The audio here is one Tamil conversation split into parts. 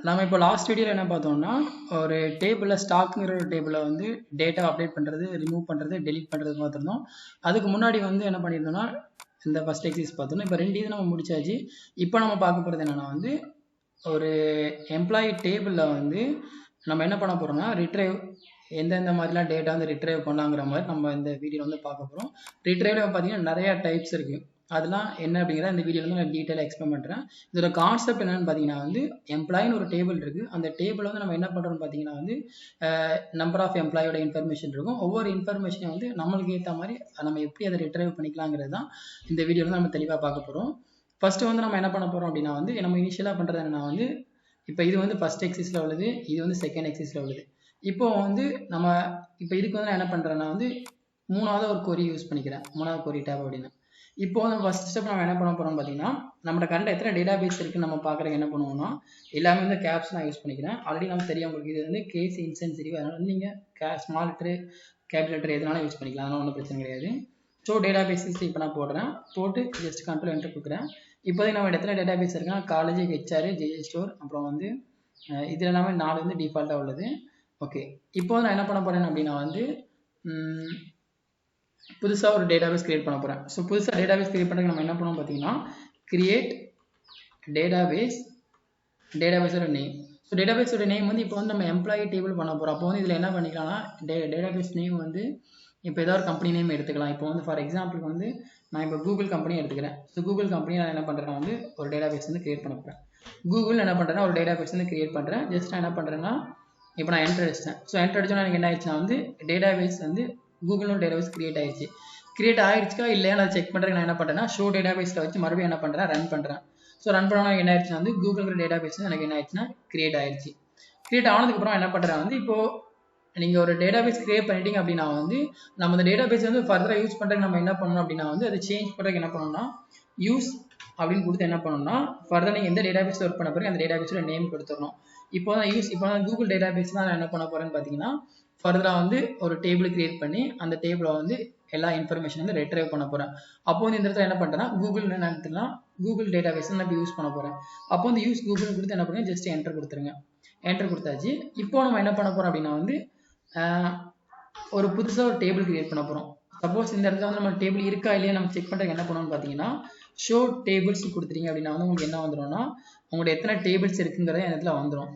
நாம இப்போ லாஸ்ட் வீடியோவில் என்ன பார்த்தோம்னா ஒரு டேபிளில் ஸ்டாக்குங்கிற ஒரு டேபிளில் வந்து டேட்டா அப்டேட் பண்ணுறது, ரிமூவ் பண்ணுறது, டெலீட் பண்ணுறது பார்த்துருந்தோம். அதுக்கு முன்னாடி வந்து என்ன பண்ணியிருந்தோம்னா இந்த ஃபஸ்ட் எக்ஸசைஸ் பார்த்தோம்னா இப்போ 2 இது நம்ம முடிச்சாச்சு. இப்போ நம்ம பார்க்க போகிறது என்னென்னா வந்து ஒரு எம்ப்ளாயி டேபிளில் வந்து நம்ம என்ன பண்ண போகிறோம்னா ரிட்ரைவ் எந்தெந்த மாதிரிலாம் டேட்டா வந்து ரிட்ரைவ் பண்ணலாங்கிற மாதிரி நம்ம இந்த வீடியோவில் வந்து பார்க்க போகிறோம். ரிட்ரைவில் பார்த்தீங்கன்னா நிறையா டைப்ஸ் இருக்குது. அதெல்லாம் என்ன அப்படிங்கிறத இந்த வீடியோவில் வந்து நான் டீட்டெயிலாக எக்ஸ்பிளைன் பண்ணுறேன். இதோட கான்செப்ட் என்னென்னு பார்த்தீங்கன்னா வந்து எம்ப்ளாயின்னு ஒரு டேபிள் இருக்குது. அந்த டேபிள் வந்து நம்ம என்ன பண்ணுறோம்னு பார்த்தீங்கன்னா வந்து நம்பர் ஆஃப் எம்ப்ளாயோட இன்ஃபர்மேஷன் இருக்கும். ஒவ்வொரு இன்ஃபர்மேஷனையும் வந்து நம்மளுக்கு ஏற்ற மாதிரி நம்ம எப்படி அதை ரிட்ரைவ் பண்ணிக்கலாங்கிறது தான் இந்த வீடியோவில் நம்ம தெளிவாக பார்க்க போகிறோம். ஃபஸ்ட்டு வந்து நம்ம என்ன பண்ண போகிறோம் அப்படின்னா வந்து நம்ம இனிஷியலாக பண்ணுறது என்னன்னா வந்து இப்போ இது வந்து ஃபஸ்ட் எக்ஸசைஸில் உள்ளது, இது வந்து செகண்ட் எக்ஸசைஸில் உள்ளது. இப்போ வந்து நம்ம இப்போ இதுக்கு வந்து நான் என்ன பண்ணுறேன்னா வந்து மூணாவது ஒரு கொரி யூஸ் பண்ணிக்கிறேன், மூணாவது கொரி டேப் அப்படின்னு. இப்போ வந்து ஃபர்ஸ்ட் ஸ்டெப் நம்ம என்ன பண்ண போகிறோம் பார்த்தீங்கன்னா நம்மளோட கரண்ட் எத்தனை டேட்டா பேஸ் இருக்குன்னு நம்ம பார்க்குறதுக்கு என்ன பண்ணுவோம்னா எல்லாமே வந்து கேப்ஸ் நான் யூஸ் பண்ணிக்கிறேன். ஆல்ரெடி நம்ம தெரியும் உங்களுக்கு இது வந்து கேஸ் இன்சென்சிட்டிவ், அதனால வந்து நீங்கள் ஸ்மால் லெட்டரு கேபிட்டல் லெட்டர் எதனாலும் யூஸ் பண்ணிக்கலாம், அதனால ஒன்றும் பிரச்சனை கிடையாது. ஸோ டேட்டா பேஸஸ் இப்போ நான் போடுறேன், போட்டு ஜஸ்ட் கண்ட்ரோல் என்டர் கொடுக்குறேன். இப்போதைக்கு நம்ம எத்தனை டேட்டா பேஸ் இருக்குன்னா காலேஜ், ஹெச்ஆர், ஜேஜே ஸ்டோர், அப்புறம் வந்து இதில் எல்லாமே 4 வந்து டிஃபால்ட்டாக உள்ளது. ஓகே, இப்போ நான் என்ன பண்ண போகிறேன் அப்படின்னா வந்து புதுசாக ஒரு டேட்டாபேஸ் கிரியேட் பண்ண போகிறேன். ஸோ புதுசாக டேட்டாபேஸ் கிரியேட் பண்ணுறதுக்கு நம்ம என்ன பண்ணுவோம் பார்த்தீங்கன்னா கிரியேட் டேட்டாபேஸோட நேம். ஸோ டேட்டாபேஸோட நேம் வந்து இப்போ வந்து நம்ம எம்ப்ளாயி டேபிள் பண்ண போகிறோம். அப்போ வந்து இதில் என்ன பண்ணிக்கலாம்னா டேட்டாபேஸ் நேம் வந்து இப்போ ஏதாவது ஒரு கம்பெனி நேம் எடுத்துக்கலாம். இப்போ வந்து ஃபார் எக்ஸாம்பிளுக்கு வந்து நான் இப்போ கூகுள் கம்பெனி எடுத்துக்கிறேன். ஸோ கூகுள் கம்பெனி நான் என்ன பண்ணுறேன்னா வந்து ஒரு டேட்டாபேஸ் வந்து கிரியேட் பண்ண போகிறேன். கூகுள் என்ன பண்ணுறேன்னா ஒரு டேட்டாபேஸ் வந்து கிரியேட் பண்ணுறேன். ஜஸ்ட் நான் என்ன பண்ணுறேன்னா இப்போ நான் என்டர் அடிச்சிட்டேன். ஸோ என்டர் அடிச்சோன்னா எனக்கு என்ன ஆயிடுச்சுன்னா வந்து டேட்டாபேஸ் வந்து கூகுள்னு டேட்டாபேஸ் கிரியேட் ஆயிடுச்சு. கிரியேட் ஆயிடுச்சா இல்லையா நான் செக் பண்ணுறேன். நான் என்ன பண்ணுறேன்னா ஷோ டேட்டாபேஸில் வச்சு மறுபடியும் என்ன பண்ணுறேன் ரன் பண்ணுறேன். ஸோ ரன் பண்ணால் என்ன ஆயிடுச்சுன்னா வந்து கூகுள்ங்கிற டேட்டாபேஸ் எனக்கு என்ன ஆயிடுச்சுன்னா கிரியேட் ஆயிடுச்சு. கிரியேட் ஆனதுக்கப்புறம் என்ன பண்ணுறேன் வந்து இப்போது நீங்கள் ஒரு டேட்டாபேஸ் கிரியேட் பண்ணிட்டீங்க அப்படின்னா வந்து நம்ம அந்த டேட்டாபேஸ் வந்து ஃபர்தராக யூஸ் பண்ணுறதுக்கு நம்ம என்ன பண்ணணும் அப்படின்னா வந்து அதை சேஞ்ச் பண்ணுறதுக்கு என்ன பண்ணணும்னா யூஸ் அப்படின்னு கொடுத்து என்ன பண்ணணும்னா ஃபர்தர் நீங்கள் எந்த டேட்டாபேஸ் ஒர்க் பண்ண போகிறீங்க அந்த டேட்டாபேஸோட நேம் கொடுத்துடணும். இப்போ தான் கூகுள் டேட்டாபேஸ் தான் நான் என்ன பண்ண போகிறேன்னு பார்த்தீங்கன்னா ஃபர்தராக வந்து ஒரு டேபிள் கிரியேட் பண்ணி அந்த டேபிளை வந்து எல்லா இன்ஃபர்மேஷன் வந்து ரிட்ரைவ் பண்ண போகிறேன். அப்போ வந்து இந்த இடத்துல என்ன பண்ணுறேன்னா கூகுள் என்ன எடுத்துலாம் கூகுள் டேட்டாபேஸ் நான் இப்போ யூஸ் பண்ண போகிறேன். அப்போ வந்து யூஸ் கூகுள் கொடுத்து என்ன பண்ணுங்க ஜஸ்ட் என்டர் கொடுத்துருங்க. என்டர் கொடுத்தாச்சு. இப்போ நம்ம என்ன பண்ண போகிறோம் அப்படின்னா வந்து ஒரு புதுசாக ஒரு டேபிள் கிரியேட் பண்ண போகிறோம். சப்போஸ் இந்த இடத்துல வந்து நம்ம டேபிள் இருக்கா இல்லையா நம்ம செக் பண்ணுறதுக்கு என்ன பண்ணணும்னு பார்த்தீங்கன்னா ஷோ டேபிள்ஸ் கொடுத்துட்டீங்க அப்படின்னா வந்து உங்களுக்கு என்ன வந்துடும்னா உங்களோட எத்தனை டேபிள்ஸ் இருக்குங்கிறத இந்த இடத்துல வந்துடும்.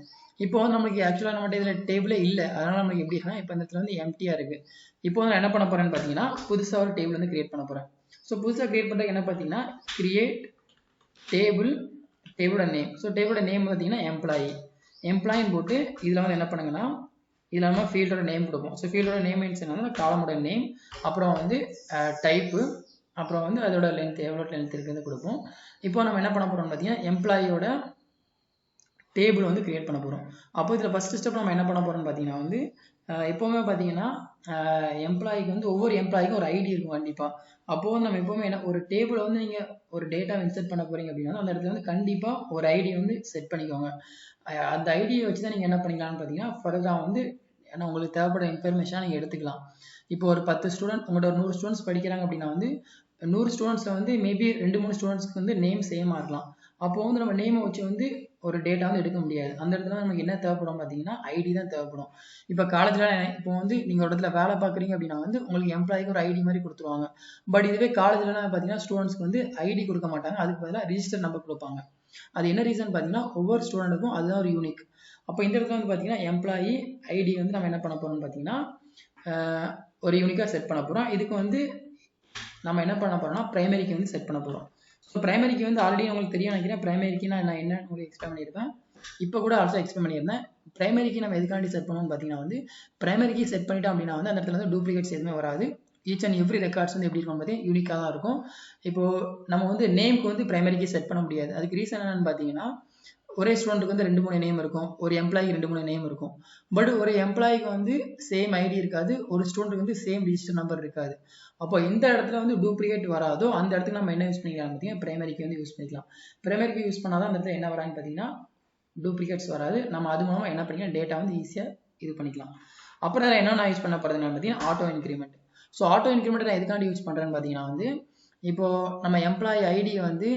இப்போ வந்து நம்மளுக்கு ஆக்சுவலாக நம்மகிட்ட இதில் டேபிளே இல்லை, அதனால் நம்மளுக்கு எப்படின்னா இப்போ இந்த இடத்துல வந்து எம்டியாக இருக்குது. இப்போ வந்து நான் என்ன பண்ண போகிறேன்னு பார்த்தீங்கன்னா புதுசாக ஒரு டேபிள் வந்து கிரியேட் பண்ண போகிறேன். ஸோ புதுசாக கிரியேட் பண்ணுறதுக்கு என்ன பார்த்தீங்கன்னா கிரியேட் டேபிளோட நேம். ஸோ டேபிளோட நேம் பார்த்தீங்கன்னா எம்ப்ளாயின்னு போட்டு இதில் வந்து என்ன பண்ணுங்கன்னா இதில் நம்ம ஃபீல்டோட நேம் கொடுப்போம். ஸோ ஃபீல்டோட நேம் மீன்ஸ் என்னன்னா காலமோட நேம், அப்புறம் வந்து டைப்பு, அப்புறம் வந்து அதோட லென்த் எவ்வளோ லென்த் இருக்குன்னு கொடுப்போம். இப்போ நம்ம என்ன பண்ண போகிறோம்னு பார்த்தீங்கன்னா எம்ப்ளாயியோட டேபிள் வந்து கிரியேட் பண்ண போகிறோம். அப்போ இதில் ஃபஸ்ட்டு ஸ்டெப் நம்ம என்ன பண்ண போகிறோம்னு பார்த்தீங்கன்னா வந்து எப்போவுமே பார்த்தீங்கன்னா எம்ப்ளாய்க்கு வந்து ஒவ்வொரு எம்ப்ளாய்க்கும் ஒரு ஐடி இருக்கும் கண்டிப்பாக. அப்போது வந்து நம்ம எப்போவுமே என்ன ஒரு டேபிளை வந்து நீங்கள் ஒரு டேட்டா இன்சர்ட் பண்ண போகிறீங்க அப்படின்னா அந்த இடத்துல வந்து கண்டிப்பாக ஒரு ஐடி வந்து செட் பண்ணிக்கோங்க. அந்த ஐடியை வச்சு தான் நீங்கள் என்ன பண்ணிக்கலாம்னு பார்த்தீங்கன்னா ஃபர்தராக வந்து ஏன்னா உங்களுக்கு தேவைப்படுற இன்ஃபர்மேஷனாக நீங்கள் எடுத்துக்கலாம். இப்போ ஒரு 10 ஸ்டூடெண்ட் உங்களோட 100 ஸ்டூடெண்ட்ஸ் படிக்கிறாங்க அப்படின்னா வந்து 100 ஸ்டூடெண்ட்ஸில் வந்து மேபி 2-3 ஸ்டூடெண்ட்ஸ்க்கு வந்து நேம் சேமாக இருக்கலாம். அப்போ வந்து நம்ம நேமை வச்சு வந்து ஒரு டேட்டா வந்து எடுக்க முடியாது. அந்த இடத்துல நமக்கு என்ன தேவைப்படும் பார்த்தீங்கன்னா ஐடி தான் தேவைப்படும். இப்போ காலேஜில் இப்போ வந்து நீங்கள் ஒரு இடத்துல வேலை பார்க்குறீங்க அப்படின்னா வந்து உங்களுக்கு எம்ப்ளாய்க்கு ஒரு ஐடி மாதிரி கொடுத்துருவாங்க. பட் இதுவே காலேஜ்லாம் பார்த்தீங்கன்னா ஸ்டூடெண்ட்ஸ்க்கு வந்து ஐடி கொடுக்க மாட்டாங்க, அதுக்கு பதிலாக ரிஜிஸ்டர் நம்பர் கொடுப்பாங்க. அது என்ன ரீசன் பார்த்தீங்கன்னா ஒவ்வொரு ஸ்டூடெண்ட்டுக்கும் அதுதான் ஒரு யூனிக். அப்போ இந்த இடத்துல வந்து பார்த்தீங்கன்னா எம்ப்ளாயி ஐடி வந்து நம்ம என்ன பண்ண போகிறோம்னு பார்த்தீங்கன்னா ஒரு யூனிக்காக செட் பண்ண போகிறோம். இதுக்கு வந்து நம்ம என்ன பண்ண போகிறோம்னா பிரைமரிக்கு வந்து செட் பண்ண போகிறோம். ஸோ பிரைமரிக்கு வந்து ஆல்ரெடி உங்களுக்கு தெரியும் நினைக்கிறேன். பிரைமரிக்கு நான் என்ன உங்களுக்கு எக்ஸ்பிளைன் பண்ணியிருப்பேன், இப்போ கூட ஆல்சோ எக்ஸ்பிளைன் பண்ணியிருந்தேன். பிரைமரிக்கு நம்ம எதுக்காண்டி செட் பண்ணணும்னு பார்த்தீங்கன்னா வந்து பிரைமரிக்கு செட் பண்ணிட்டோம் அப்படின்னா வந்து அந்த இடத்துல வந்து டூப்ளிகேட்ஸ் எதுவுமே வராது. ஈச் அண்ட் எவ்ரி ரெக்கார்ட்ஸ் வந்து எப்படி இருக்கும் பார்த்தீங்கன்னா யூனிக்காக தான் இருக்கும். இப்போது நம்ம வந்து நேமுக்கு வந்து பிரைமரிக்கு செட் பண்ண முடியாது. அதுக்கு ரீசன் என்னன்னு பார்த்தீங்கன்னா ஒரே ஸ்டூடெண்ட்டுக்கு வந்து 2-3 நேம் இருக்கும், ஒரு எம்ப்ளாய்க்கு 2-3 நேம் இருக்கும். பட் ஒரு எம்ப்ளாய்க்கு வந்து சேம் ஐடி இருக்காது, ஒரு ஸ்டூடெண்ட்டுக்கு வந்து சேம் ரிஜிஸ்டர் நம்பர் இருக்காது. அப்போ எந்த இடத்துல வந்து டூப்ளிகேட் வராதோ அந்த இடத்துக்கு நம்ம என்ன யூஸ் பண்ணிக்கலாம் பார்த்தீங்கன்னா பிரைமரிக்கு வந்து யூஸ் பண்ணிக்கலாம். பிரைமரிக்கு யூஸ் பண்ணாதான் அந்த இடத்துல என்ன வரான்னு பார்த்தீங்கன்னா டூப்ளிகேட்ஸ் வராது. நம்ம அது மூலமாக என்ன பண்ணிக்கலாம் டேட்டா வந்து ஈஸியாக இது பண்ணிக்கலாம். அப்புறம் என்ன நான் யூஸ் பண்ண போகிறதுன்னு பார்த்தீங்கன்னா auto increment. So auto increment நான் எதுக்காண்டி யூஸ் பண்ணுறேன்னு பார்த்தீங்கன்னா வந்து இப்போது நம்ம எம்ப்ளாயி ஐடியை வந்து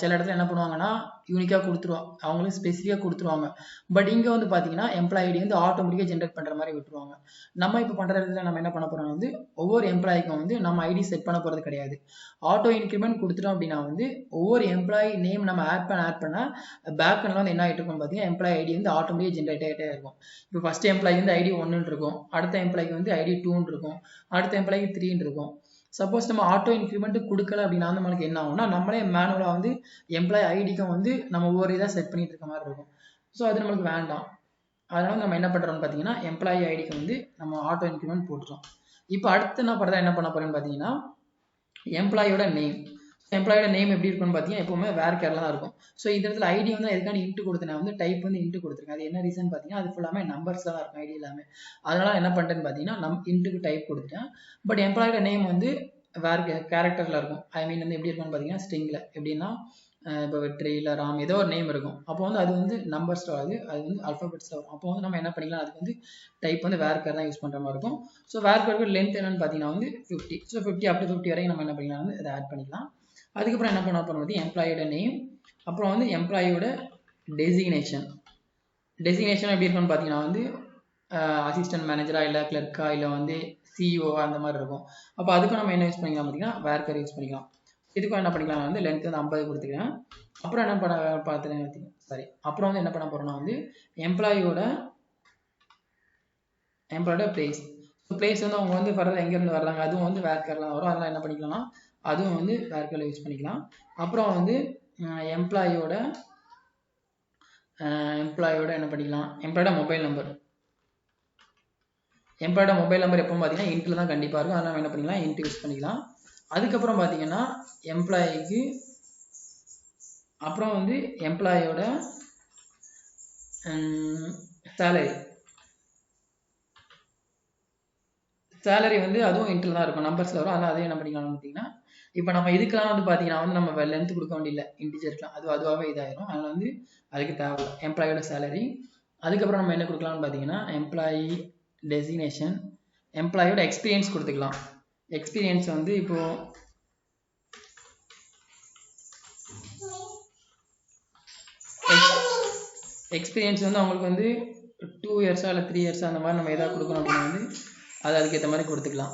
சில இடத்துல என்ன பண்ணுவாங்கன்னா யூனிக்காக கொடுத்துருவாங்க, அவங்களுக்கு ஸ்பெசிஃபிக்காக கொடுத்துருவாங்க. பட் இங்கே வந்து பார்த்தீங்கன்னா எம்ப்ளாய் ஐடி வந்து ஆட்டோமேட்டிக்காக ஜென்ரேட் பண்ணுற மாதிரி விட்டுருவாங்க. நம்ம இப்போ பண்ணுற இடத்துல நம்ம என்ன பண்ண போகிறோம் வந்து ஒவ்வொரு எம்ப்ளாய்க்கும் வந்து நம்ம ஐடி செட் பண்ண போகிறது கிடையாது. ஆட்டோ இன்க்ரிமெண்ட் கொடுத்துட்டோம் அப்படின்னா வந்து ஒவ்வொரு எம்ப்ளாயி நேம் நம்ம ஆட் பண்ண பேக்கெண்டில் வந்து என்ன ஆகிட்டு இருக்கும் பார்த்தீங்கன்னா எம்ப்ளாய் ஐடி வந்து ஆட்டோமேட்டிக்காக ஜென்ரேட் ஆகிட்டே இருக்கும். இப்போ ஃபஸ்ட் எம்ப்ளாய்க்கு வந்து ஐடி 1ன்னு இருக்கும், அடுத்த எம்ப்ளாய்க்கு வந்து ஐடி 2ன்னு இருக்கும், அடுத்த எம்ப்ளாய்க்கு 3ன்னு இருக்கும். சப்போஸ் நம்ம ஆட்டோ இன்க்ரிமெண்ட் கொடுக்கல அப்படின்னா நம்மளுக்கு என்ன ஆகும்னா நம்மளே மேனுவலாக வந்து எம்ப்ளாய் ஐடிக்கும் வந்து நம்ம ஒவ்வொரு இதாக செட் பண்ணிட்டு இருக்க மாதிரி இருக்கும். ஸோ அது நம்மளுக்கு வேண்டாம். அதனால நம்ம என்ன பண்ணுறோம்னு பார்த்தீங்கன்னா எம்ப்ளாயி ஐடிக்கு வந்து நம்ம ஆட்டோ இன்க்ரிமெண்ட் போட்டுறோம். இப்போ அடுத்து என்ன பண்ண போறேன்னு பார்த்தீங்கன்னா எம்ப்ளாயோட நேம். எம்ப்ளாயோட நேம் எப்படி இருக்கும்னு பார்த்தீங்கன்னா எப்பவுமே வேர் கேர்ல தான் இருக்கும். ஸோ இந்த இடத்துல ஐடி வந்து எதுக்கான இன்ட்டு கொடுத்தேன் வந்து டைப் வந்து இன்ட்டு கொடுத்துருக்கேன். அது என்ன ரீசன் பார்த்தீங்கன்னா அது ஃபுல்லாமே நம்பர்ஸ் தான் இருக்கும் ஐடி எல்லாமே. அதனால என்ன பண்ணிட்டேன்னு பார்த்தீங்கன்னா இன்ட்டுக்கு டைப் கொடுத்துட்டேன். பட் எம்ப்ளாயோட நேம் வந்து வேர் கேரக்டரில் இருக்கும். ஐ மீன் வந்து எப்படி இருக்கும்னு பார்த்தீங்கன்னா ஸ்ட்ரிங்கில் எப்படின்னா இப்போ வெற்றி இல்லை ராம் ஏதோ ஒரு நேம் இருக்கும். அப்போ வந்து அது வந்து நம்பர்ஸில் வராது, அது வந்து அல்ஃபாபெட்ஸில் வரும். அப்போ வந்து நம்ம என்ன பண்ணிக்கலாம் அதுக்கு வந்து டைப் வந்து வேர் கேர் தான் யூஸ் பண்ணுற மாதிரி இருக்கும். ஸோ வேர் கேருக்கு லென்த் என்னன்னு பார்த்தீங்கன்னா வந்து 50. ஸோ 50 up to 50 வரைக்கும் நம்ம என்ன பண்ணிக்கலாம் வந்து அதை ஆட் பண்ணிக்கலாம். அதுக்கப்புறம் என்ன பண்ண போகிறோம் வந்து எம்ப்ளாயோட நேம், அப்புறம் வந்து எம்ப்ளாயோட டெசிக்னேஷன். டெசிக்னேஷன் எப்படி இருக்குன்னு பார்த்தீங்கன்னா வந்து அசிஸ்டன்ட் மேனேஜரா இல்லை கிளர்க்கா இல்லை வந்து சிஇஓ அந்த மாதிரி இருக்கும். அப்போ அதுக்கும் நம்ம என்ன யூஸ் பண்ணிக்கலாம் பார்த்தீங்கன்னா வேர் கேர் யூஸ் பண்ணிக்கலாம். இதுக்கும் என்ன பண்ணிக்கலாம் வந்து லென்த் வந்து 50 கொடுத்துக்கிறேன். அப்புறம் என்ன பண்ண பார்த்துட்டேன் சாரி அப்புறம் வந்து என்ன பண்ண போகிறோம்னா வந்து எம்ப்ளாயோட பிளேஸ். பிளேஸ் வந்து அவங்க வந்து ஃபர்தர் எங்கேருந்து வர்றாங்க அதுவும் வந்து வேர் கேர்ல வரும். அதெல்லாம் என்ன பண்ணிக்கலாம்னா அதுவும் வந்து வேர் கேர்ல யூஸ் பண்ணிக்கலாம். அப்புறம் வந்து எம்ப்ளாயோட என்ன பண்ணிக்கலாம் எம்ப்ளாயோட மொபைல் நம்பர். எம்ப்ளாயோட மொபைல் நம்பர் எப்போ பார்த்தீங்கன்னா இன்ட்டில் தான் கண்டிப்பாக இருக்கும். அதெல்லாம் என்ன பண்ணிக்கலாம் இன்ட்டு யூஸ் பண்ணிக்கலாம். அதுக்கப்புறம் பார்த்தீங்கன்னா எம்ப்ளாய்க்கு அப்புறம் வந்து எம்ப்ளாயோட சேலரி வந்து அதுவும் இன்ட்டில் தான் இருக்கும், நம்பர்ஸில் வரும். அதெல்லாம் அதையும் என்ன பண்ணிக்கலாம்னு பார்த்தீங்கன்னா இப்போ நம்ம இதுக்கெல்லாம் வந்து பார்த்தீங்கன்னா வந்து நம்ம லென்த் கொடுக்க வேண்டியதில்லை, இன்டிஜருக்கலாம் அதுவாகவே இதாயிரும். அதனால் வந்து அதுக்கு தேவை எம்ப்ளாயோட சேலரி. அதுக்கப்புறம் நம்ம என்ன கொடுக்கலாம்னு பார்த்தீங்கன்னா எம்ப்ளாயி டெசிக்னேஷன், எம்ப்ளாயோட எக்ஸ்பீரியன்ஸ் கொடுத்துக்கலாம். எக்ஸ்பீரியன்ஸ் வந்து இப்போது எக்ஸ்பீரியன்ஸ் வந்து அவங்களுக்கு வந்து 2 இயர்ஸா இல்லை 3 இயர்ஸா அந்த மாதிரி நம்ம எதாவது கொடுக்கணும் அப்படின்னா வந்து அது அதுக்கேற்ற மாதிரி கொடுத்துக்கலாம்.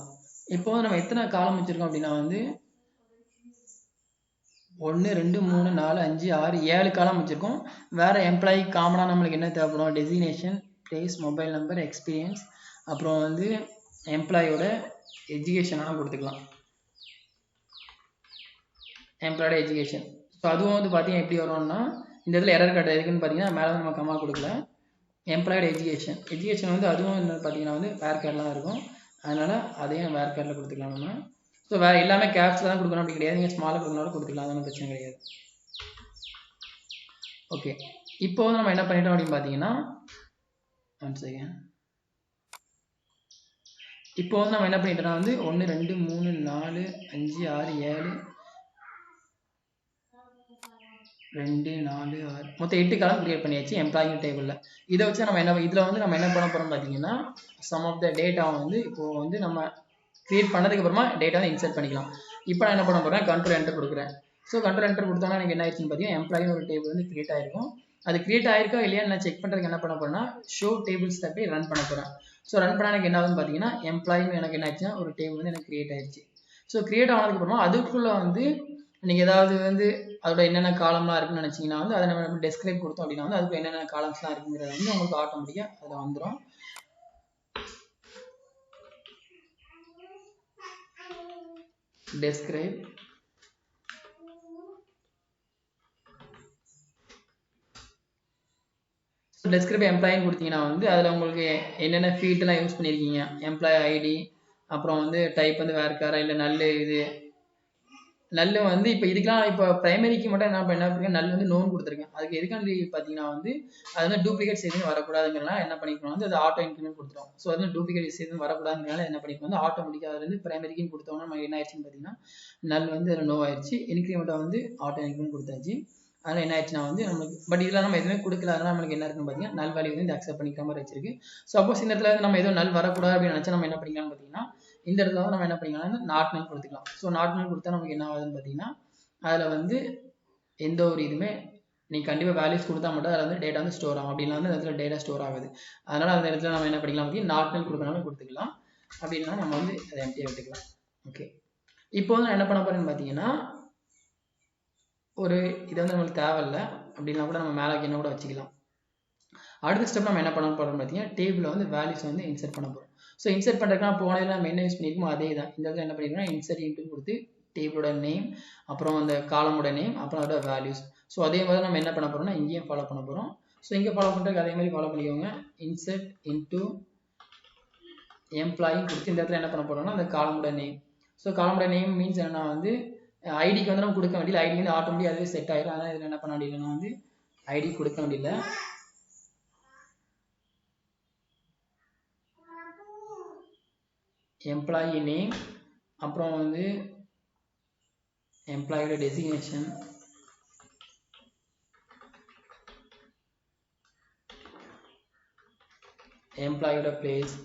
இப்போ வந்து நம்ம எத்தனை காலம் வச்சுருக்கோம் அப்படின்னா வந்து 1 2 3 4 5 6 7 காலம் வச்சுருக்கோம். வேறு எம்ப்ளாயி காமனாக நம்மளுக்கு என்ன தேவைப்படும் designation, place, mobile number, experience, அப்புறம் வந்து எம்ப்ளாயோட எஜுகேஷனாக கொடுத்துக்கலாம். எம்ப்ளாயோட எஜுகேஷன். ஸோ அதுவும் வந்து பார்த்தீங்கன்னா எப்படி வரும்னா இந்த இடத்துல எரர் கார்டு இருக்குன்னு பார்த்தீங்கன்னா மேலே நம்ம கம்மா கொடுக்கல. எம்ப்ளாயோட எஜுகேஷன் வந்து அதுவும் என்ன பார்த்தீங்கன்னா வந்து வேர் கேர்லாம் இருக்கும். அதனால் அதையும் வேர் கேரில் கொடுத்துக்கலாம் நம்ம. ஸோ வேறு எல்லாமே கேப்ஸில் தான் கொடுக்கணும் அப்படி கிடையாது, நீங்கள் ஸ்மாலாக கொடுக்கணும் கொடுத்துக்கலாம், அதெல்லாம் பிரச்சனை கிடையாது. ஓகே இப்போ வந்து நம்ம என்ன பண்ணிட்டோம் அப்படின்னு பார்த்தீங்கன்னா இப்போ வந்து நம்ம என்ன பண்ணிட்டோம்னா வந்து 1 2 3 4 5 6 7 2 4 6 மொத்தம் 8 காலம் கிரியேட் பண்ணியாச்சு எம்ப்ளாயிங் டேபிளில். இதை வச்சு நம்ம இதில் வந்து நம்ம என்ன பண்ண போகிறோம் பார்த்தீங்கன்னா சம் ஆஃப் த டேட்டாவை வந்து இப்போது வந்து நம்ம கிரியேட் பண்ணதுக்கு அப்புறமா டேட்டா வந்து இன்சர்ட் பண்ணிக்கலாம். இப்போ நான் என்ன பண்ண போகிறேன் கண்ட்ரோல் என்டர் கொடுக்குறேன். ஸோ கண்ட்ரோல் என்டர் கொடுத்தோன்னா எனக்கு என்ன ஆயிடுச்சுன்னு பார்த்தீங்கன்னா எம்ப்ளாயின்னு ஒரு டேபிள் வந்து கிரியேட் ஆயிருக்கும். அது கிரியேட் ஆயிருக்கா இல்லையா நான் செக் பண்ணுறதுக்கு என்ன பண்ண போகிறேன்னா ஷோ டேபிள்ஸ் தப்பி ரன் பண்ண போகிறேன். ஸோ ரன் பண்ணால் எனக்கு என்ன ஆகுதுன்னு பார்த்தீங்கன்னா எம்ப்ளாயின்னு எனக்கு என்ன ஆச்சுன்னா ஒரு டேபிள் வந்து எனக்கு கிரியேட் ஆயிடுச்சு. ஸோ கிரியேட் ஆனதுக்கப்புறமா அதுக்குள்ளே வந்து நீங்கள் ஏதாவது வந்து அதோட என்னென்ன காலம்லாம் இருக்குன்னு நினச்சிங்கன்னா வந்து அதை நம்ம டெஸ்கிரைப் கொடுத்தோம் அப்படின்னா வந்து அதுக்கு என்னென்ன காலம்ஸ்லாம் இருக்குங்கிறத வந்து உங்களுக்கு ஆட்டோமேட்டிக்காக அதில் வந்துடும். டெஸ்கிரைப் எம்ப்ளாயின்னு கொடுத்தீங்கன்னா வந்து அதில் உங்களுக்கு என்னென்ன ஃபீல்டெல்லாம் யூஸ் பண்ணியிருக்கீங்க, எம்ப்ளாயி ஐடி, அப்புறம் வந்து டைப் வந்து வேறு காரா இல்லை நல்ல இது நல் வந்து இப்போ இதுக்கெல்லாம் இப்போ பிரைமரிக்கு மட்டும் என்ன பண்ணிருக்கேன் நல் வந்து நோன் கொடுத்துருக்கேன். அதுக்கு எதுக்காண்டி பார்த்தீங்கன்னா வந்து அது வந்து டூப்ளிகேட்ஸ் எதுவும் வரக்கூடாதுங்கிறனால என்ன பண்ணிக்கணும் வந்து அது ஆட்டோ இன்க்ரிமெண்ட் கொடுத்துரும். ஸோ அது டூப்ளிகேட்ஸ் எதுவும் வரக்கூடாதுங்கிறனால என்ன பண்ணிக்கணும் வந்து ஆட்டோமேட்டிக்காக அது வந்து பிரைமரிக்குன்னு கொடுத்தோம்னா நம்ம என்ன ஆயிடுச்சுன்னு பார்த்தீங்கன்னா நல் வந்து அதில் நோ ஆயிடுச்சு, இன்க்ரிமெண்ட்டை வந்து ஆட்டோ இன்க்ரிமெண்ட் கொடுத்தாச்சு. அதனால் என்ன ஆயிடுச்சுன்னா வந்து நம்மளுக்கு பட் இதில் நம்ம எதுவுமே கொடுக்கல, அதனால் நம்மளுக்கு என்ன இருக்குன்னு பார்த்தீங்கன்னா நல் வேல்யூ வந்து அக்செப்ட் பண்ணிக்கிற மாதிரி வச்சிருக்கு. சப்போஸ் இந்த இடத்துல நம்ம எதுவும் நல் வரக்கூடாது அப்படின்னு நினச்சா நம்ம என்ன பண்ணிக்கலாம்னு பார்த்தீங்கன்னா இந்த இடத்துல வந்து நம்ம என்ன பண்ணிக்கலாம் நாட் நல் கொடுத்துக்கலாம். ஸோ நாட் நல் கொடுத்தா நமக்கு என்ன ஆகுதுன்னு பார்த்தீங்கன்னா அதில் வந்து எந்த ஒரு இதுவுமே நீங்கள் கண்டிப்பாக வேல்யூஸ் கொடுத்தா மட்டும் அதில் வந்து டேட்டா வந்து ஸ்டோர் ஆகும். அப்படின்னா அந்த இடத்துல டேட்டா ஸ்டோர் ஆகுது. அதனால் அந்த இடத்துல நம்ம என்ன பண்ணிக்கலாம் பார்த்தீங்கன்னா நாட் நல் கொடுக்கறனாலும் கொடுத்துக்கலாம். அப்படின்னா நம்ம வந்து அதை எம்டியாக விட்டுக்கலாம். ஓகே, இப்போ வந்து நான் என்ன பண்ண போகிறேன்னு பார்த்தீங்கன்னா ஒரு இது வந்து நம்மளுக்கு தேவையில்லை அப்படின்னா கூட நம்ம மேலே என்ன கூட வச்சுக்கலாம். அடுத்த ஸ்டெப் நம்ம என்ன பண்ண போகிறோம்னு பார்த்தீங்கன்னா டேபிளில் வந்து வேல்யூஸ் வந்து இன்சர்ட் பண்ண போகிறோம். ஸோ இன்சர்ட் பண்ணுறதுக்கு போனதில் நம்ம என்ன யூஸ் பண்ணியிருக்கோமோ அதே தான். இந்த இடத்துல என்ன பண்ணியிருக்கோம்னா இன்சர்ட் இன்ட்டு கொடுத்து டேபிளோட நேம், அப்புறம் அந்த காலமோட நேம், அப்புறம் அதோட வேல்யூஸ். ஸோ அதே மாதிரி நம்ம என்ன பண்ண போகிறோம்னா இங்கேயும் ஃபாலோ பண்ண போகிறோம். ஸோ இங்கே ஃபாலோ பண்ணுறதுக்கு அதே மாதிரி ஃபாலோ பண்ணிக்கோங்க. இன்சர்ட் இன்ட்டு எம்ப்ளாயி கொடுத்து இந்த இடத்துல என்ன பண்ண போகிறோம்னா அந்த காலமோட நேம். ஸோ காலமோட நேம் மீன்ஸ் என்னன்னா வந்து ஐடிக்கு வந்து நம்ம கொடுக்க வேண்டியது, ஐடி வந்து ஆட்டோமேட்டிக் அதுவே செட் ஆயிடும். அதனால் இதில் என்ன பண்ண வேண்டியதுன்னா வந்து ஐடி கொடுக்க வேண்டியதில்லை. எம்ப்ளாயி நேம், அப்புறம் வந்து எம்ப்ளாயோட டெசிக்னேஷன், எம்ப்ளாயோட பிளேஸ்,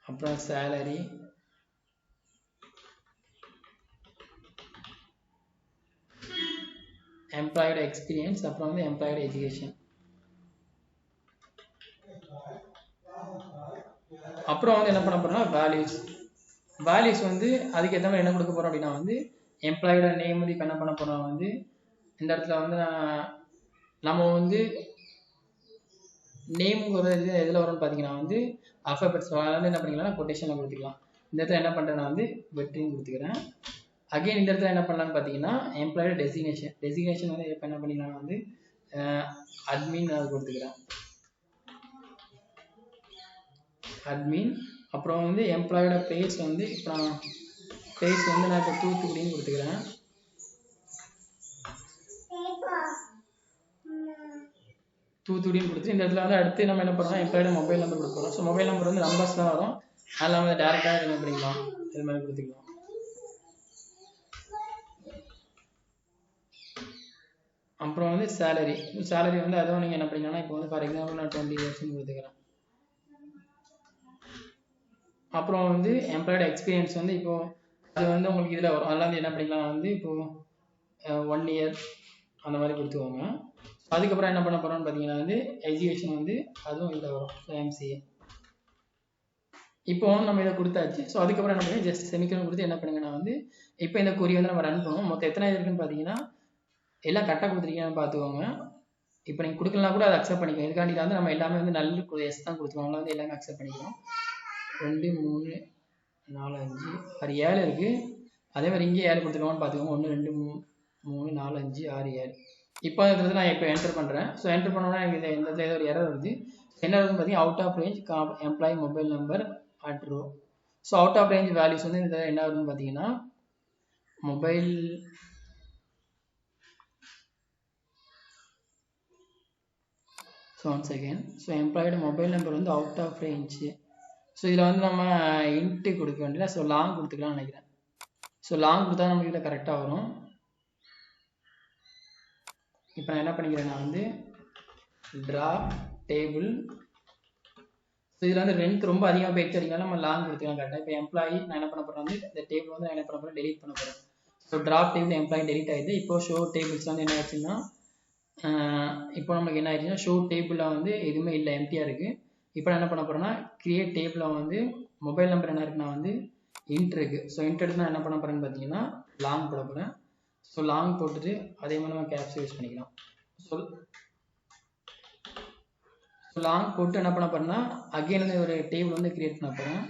அப்புறம் சேலரி, எம்ப்ளாயோட எக்ஸ்பீரியன்ஸ், அப்புறம் வந்து எம்ப்ளாயோட எஜுகேஷன். அப்புறம் வந்து என்ன பண்ண போறோம்னா வேல்யூஸ் வந்து அதுக்கு ஏற்ற மாதிரி என்ன கொடுக்க போறோம் அப்படின்னா வந்து எம்ப்ளாயோட நேம் வந்து இப்போ என்ன பண்ண போறோம் வந்து இந்த இடத்துல வந்து நம்ம வந்து நேம்ங்கிறது எதில் வரும்னு பார்த்தீங்கன்னா வந்து அல்ஃபாபெட்ஸ். அதனால என்ன பண்ணிக்கலாம் கொட்டேஷனில் கொடுத்துக்கலாம். இந்த இடத்துல என்ன பண்ணுறேன்னா வந்து வெற்றின்னு கொடுத்துக்கிறேன். அகைன் இந்த இடத்துல என்ன பண்ணலான்னு பார்த்தீங்கன்னா எம்ப்ளாயோட டெசிக்னேஷன் வந்து இப்போ என்ன பண்ணிக்கலாம் வந்து அட்மின் அது கொடுத்துக்கிறேன், அட்மின். அப்புறம் வந்து எம்ப்ளாயோட பிளேஸ் வந்து இப்போ நான் பிளேஸ் வந்து நான் இப்போ தூத்துக்குடின்னு கொடுத்துக்கிறேன். தூத்துக்குடின்னு கொடுத்து இந்த இடத்துல வந்து அடுத்து நம்ம என்ன பண்ணுறோம் எம்ப்ளாயோட மொபைல் நம்பர் கொடுக்க போகிறோம். ஸோ மொபைல் நம்பர் வந்து நம்பர்ஸ் தான் வரும், அதில் வந்து டேரெக்டாக என்ன பண்ணிக்கலாம் இது மாதிரி கொடுத்துக்கலாம். அப்புறம் வந்து சேலரி வந்து அதுவும் நீங்கள் என்ன பண்ணிங்கன்னா இப்போ வந்து ஃபார் எக்ஸாம்பிள் நான் 20 இயர்ஸ்ன்னு கொடுத்துக்கிறேன். அப்புறம் வந்து எம்ப்ளாயோட எக்ஸ்பீரியன்ஸ் வந்து இப்போ அது வந்து உங்களுக்கு இதில் வரும். அதெல்லாம் வந்து என்ன பண்ணிக்கலாம் வந்து இப்போது 1 இயர் அந்த மாதிரி கொடுத்துக்கோங்க. அதுக்கப்புறம் என்ன பண்ண போகிறோம்னு பார்த்தீங்கன்னா வந்து எஜுகேஷன் வந்து அதுவும் இதில் வரும், எம்சிஏ. இப்போ வந்து நம்ம இதை கொடுத்தாச்சு. ஸோ அதுக்கப்புறம் என்ன பண்ணி ஜஸ்ட் செமிக்கோலன் கொடுத்து என்ன பண்ணுங்கன்னா வந்து இப்போ இந்த கொரி வந்து நம்ம ரன் பண்ணுவோம். மொத்தம் எத்தனை இருக்குன்னு பார்த்தீங்கன்னா எல்லாம் கரெக்டாக கொடுத்துருக்கீங்கன்னு பார்த்துக்கோங்க. இப்போ நீங்கள் கொடுக்கலாம் கூட அதை அக்செப்ட் பண்ணிக்கோங்க. இதுக்காண்டி வந்து நம்ம எல்லாமே வந்து நல்ல எஸ் தான் கொடுத்துருவோம். வந்து எல்லாமே அக்செப்ட் பண்ணிக்கிறோம். 2 3 4 5 6 7 இருக்குது. அதே மாதிரி இங்கே 7 கொடுத்துருக்கோம்னு பார்த்துக்கோங்க. 1 2 3 4 5 6 7. இப்போ இதில் நான் இப்போ என்டர் பண்ணுறேன். ஸோ என்டர் பண்ணோன்னா எனக்கு இந்த இடத்துல ஏதோ ஒரு எரர் வருது. என்ன வருதுன்னு பார்த்தீங்கன்னா out of range employee mobile number at row. So out of range values வந்து இந்த என்ன வருதுன்னு பார்த்தீங்கன்னா மொபைல் ஒன் செகண்ட். ஸோ எம்ப்ளாயோட மொபைல் நம்பர் வந்து அவுட் ஆஃப் ரேஞ்சு. ஸோ இதில் வந்து நம்ம இன்ட்டு கொடுக்க வேண்டியதில்லை. ஸோ லாங் கொடுத்துக்கலாம்னு நினைக்கிறேன். ஸோ லாங் கொடுத்தா நமக்கு இதில் கரெக்டாக வரும். இப்போ நான் என்ன பண்ணிக்கிறேன்னா வந்து ட்ரா டேபிள். ஸோ இதில் வந்து ரெண்ட் ரொம்ப அதிகமாக போயிடுச்சு அப்படின்னாலும் நம்ம லாங் கொடுத்துக்கலாம் கரெக்டாக. இப்போ எம்ப்ளாயி நான் என்ன பண்ண போகிறேன் வந்து இந்த டேபிள் வந்து நான் என்ன பண்ண போகிறேன் டெலிட் பண்ண போகிறேன். So drop table employee delete ஆகிடுது. இப்போ ஷோ டேபிள்ஸ் வந்து என்ன ஆச்சுன்னா இப்போ நமக்கு என்ன ஆயிடுச்சுன்னா ஷோ டேபிளில் வந்து எதுவுமே இல்லை, எம்டியாக இருக்குது. இப்போ நான் என்ன பண்ண போகிறேன்னா கிரியேட் டேபிளில் வந்து மொபைல் நம்பர் என்ன இருக்குன்னா வந்து இன்ட் இருக்குது. ஸோ இன்ட் எடுத்து நான் என்ன பண்ண போகிறேன்னு பார்த்தீங்கன்னா லாங் போட போகிறேன். ஸோ லாங் போட்டுட்டு அதே மாதிரி நம்ம கேப்ஸ் யூஸ் பண்ணிக்கலாம். ஸோ லாங் போட்டு என்ன பண்ண போகிறேன்னா அகெயின் வந்து ஒரு டேபிள் வந்து கிரியேட் பண்ண போகிறேன்.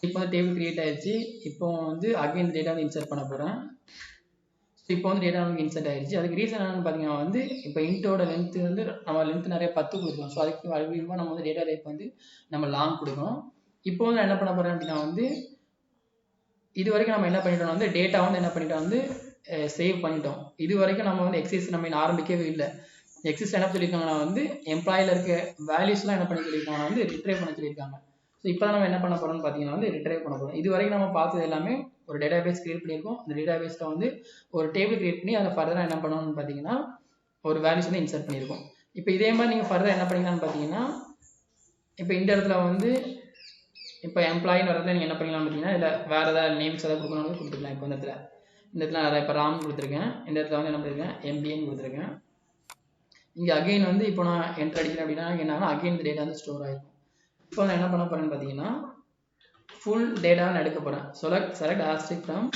இப்போ வந்து டேபிள் கிரியேட் ஆயிடுச்சு. இப்போ வந்து அகெயின் டேட்டா வந்து இன்சர்ட் பண்ண போகிறேன். இப்போ வந்து டேட்டா நமக்கு இன்சர்ட் ஆயிடுச்சு. அதுக்கு ரீசன் என்னன்னு பார்த்தீங்கன்னா வந்து இப்போ இன்ட்டோட லென்த் வந்து நம்ம லென்த் நிறைய 10 கொடுக்கணும். ஸோ அதுக்கு அதிகமாக நம்ம வந்து டேட்டா டைப் வந்து நம்ம லாங் கொடுக்கணும். இப்போ வந்து என்ன பண்ண போகிறேன் அப்படின்னா வந்து இது வரைக்கும் நம்ம என்ன பண்ணிட்டோம் வந்து டேட்டா வந்து என்ன பண்ணிட்டோம் வந்து சேவ் பண்ணிட்டோம். இது வரைக்கும் நம்ம வந்து எக்ஸைஸ் நம்ம ஆரம்பிக்கவே இல்லை. எக்ஸைஸ் என்ன சொல்லியிருக்காங்கன்னா வந்து எம்ப்ளாயில் இருக்க வேல்யூஸ்லாம் என்ன பண்ணி சொல்லியிருக்காங்கன்னா வந்து ரிட்ரைவ் பண்ண சொல்லியிருக்காங்க. ஸோ இப்போ நம்ம என்ன பண்ண போகிறோம்னு பார்த்தீங்கன்னா வந்து ரிட்ரைவ் பண்ண போகிறோம். இது வரைக்கும் நம்ம பார்த்தது எல்லாமே ஒரு டேட்டாபேஸ் கிரியேட் பண்ணியிருக்கோம். அந்த டேட்டாபேஸில் வந்து ஒரு டேபிள் கிரியேட் பண்ணி அதை ஃபர்தராக என்ன பண்ணணும்னு பார்த்தீங்கன்னா ஒரு வேல்யூஸ் வந்து இன்சர்ட் பண்ணியிருக்கோம். இப்போ இதே மாதிரி நீங்கள் ஃபர்தராக என்ன பண்ணிக்கலாம்னு பார்த்தீங்கன்னா இப்போ இந்த இடத்துல வந்து இப்போ எம்ப்ளாயின்னு வரதுல நீங்கள் என்ன பண்ணிக்கலாம் பார்த்தீங்கன்னா இதில் வேறு ஏதாவது நேம்ஸ் ஏதாவது கொடுக்கணும் கொடுத்துக்கலாம். இப்போ இந்த இடத்துல நான் இப்போ ராம் கொடுத்துருக்கேன். இந்த இடத்துல வந்து என்ன பண்ணியிருக்கேன் எம்பிஏன்னு கொடுத்துருக்கேன். இங்கே அகெயின் வந்து இப்போ நான் என்ட்ரு அடிக்கிறேன் அப்படின்னா என்னன்னா அகெயின் இந்த டேட்டா வந்து ஸ்டோர் ஆகிருக்கும். இப்போ நான் என்ன பண்ண போகிறேன்னு பார்த்தீங்கன்னா ஃபுல் டேட்டா நான் எடுக்க போகிறேன். Select asterisk from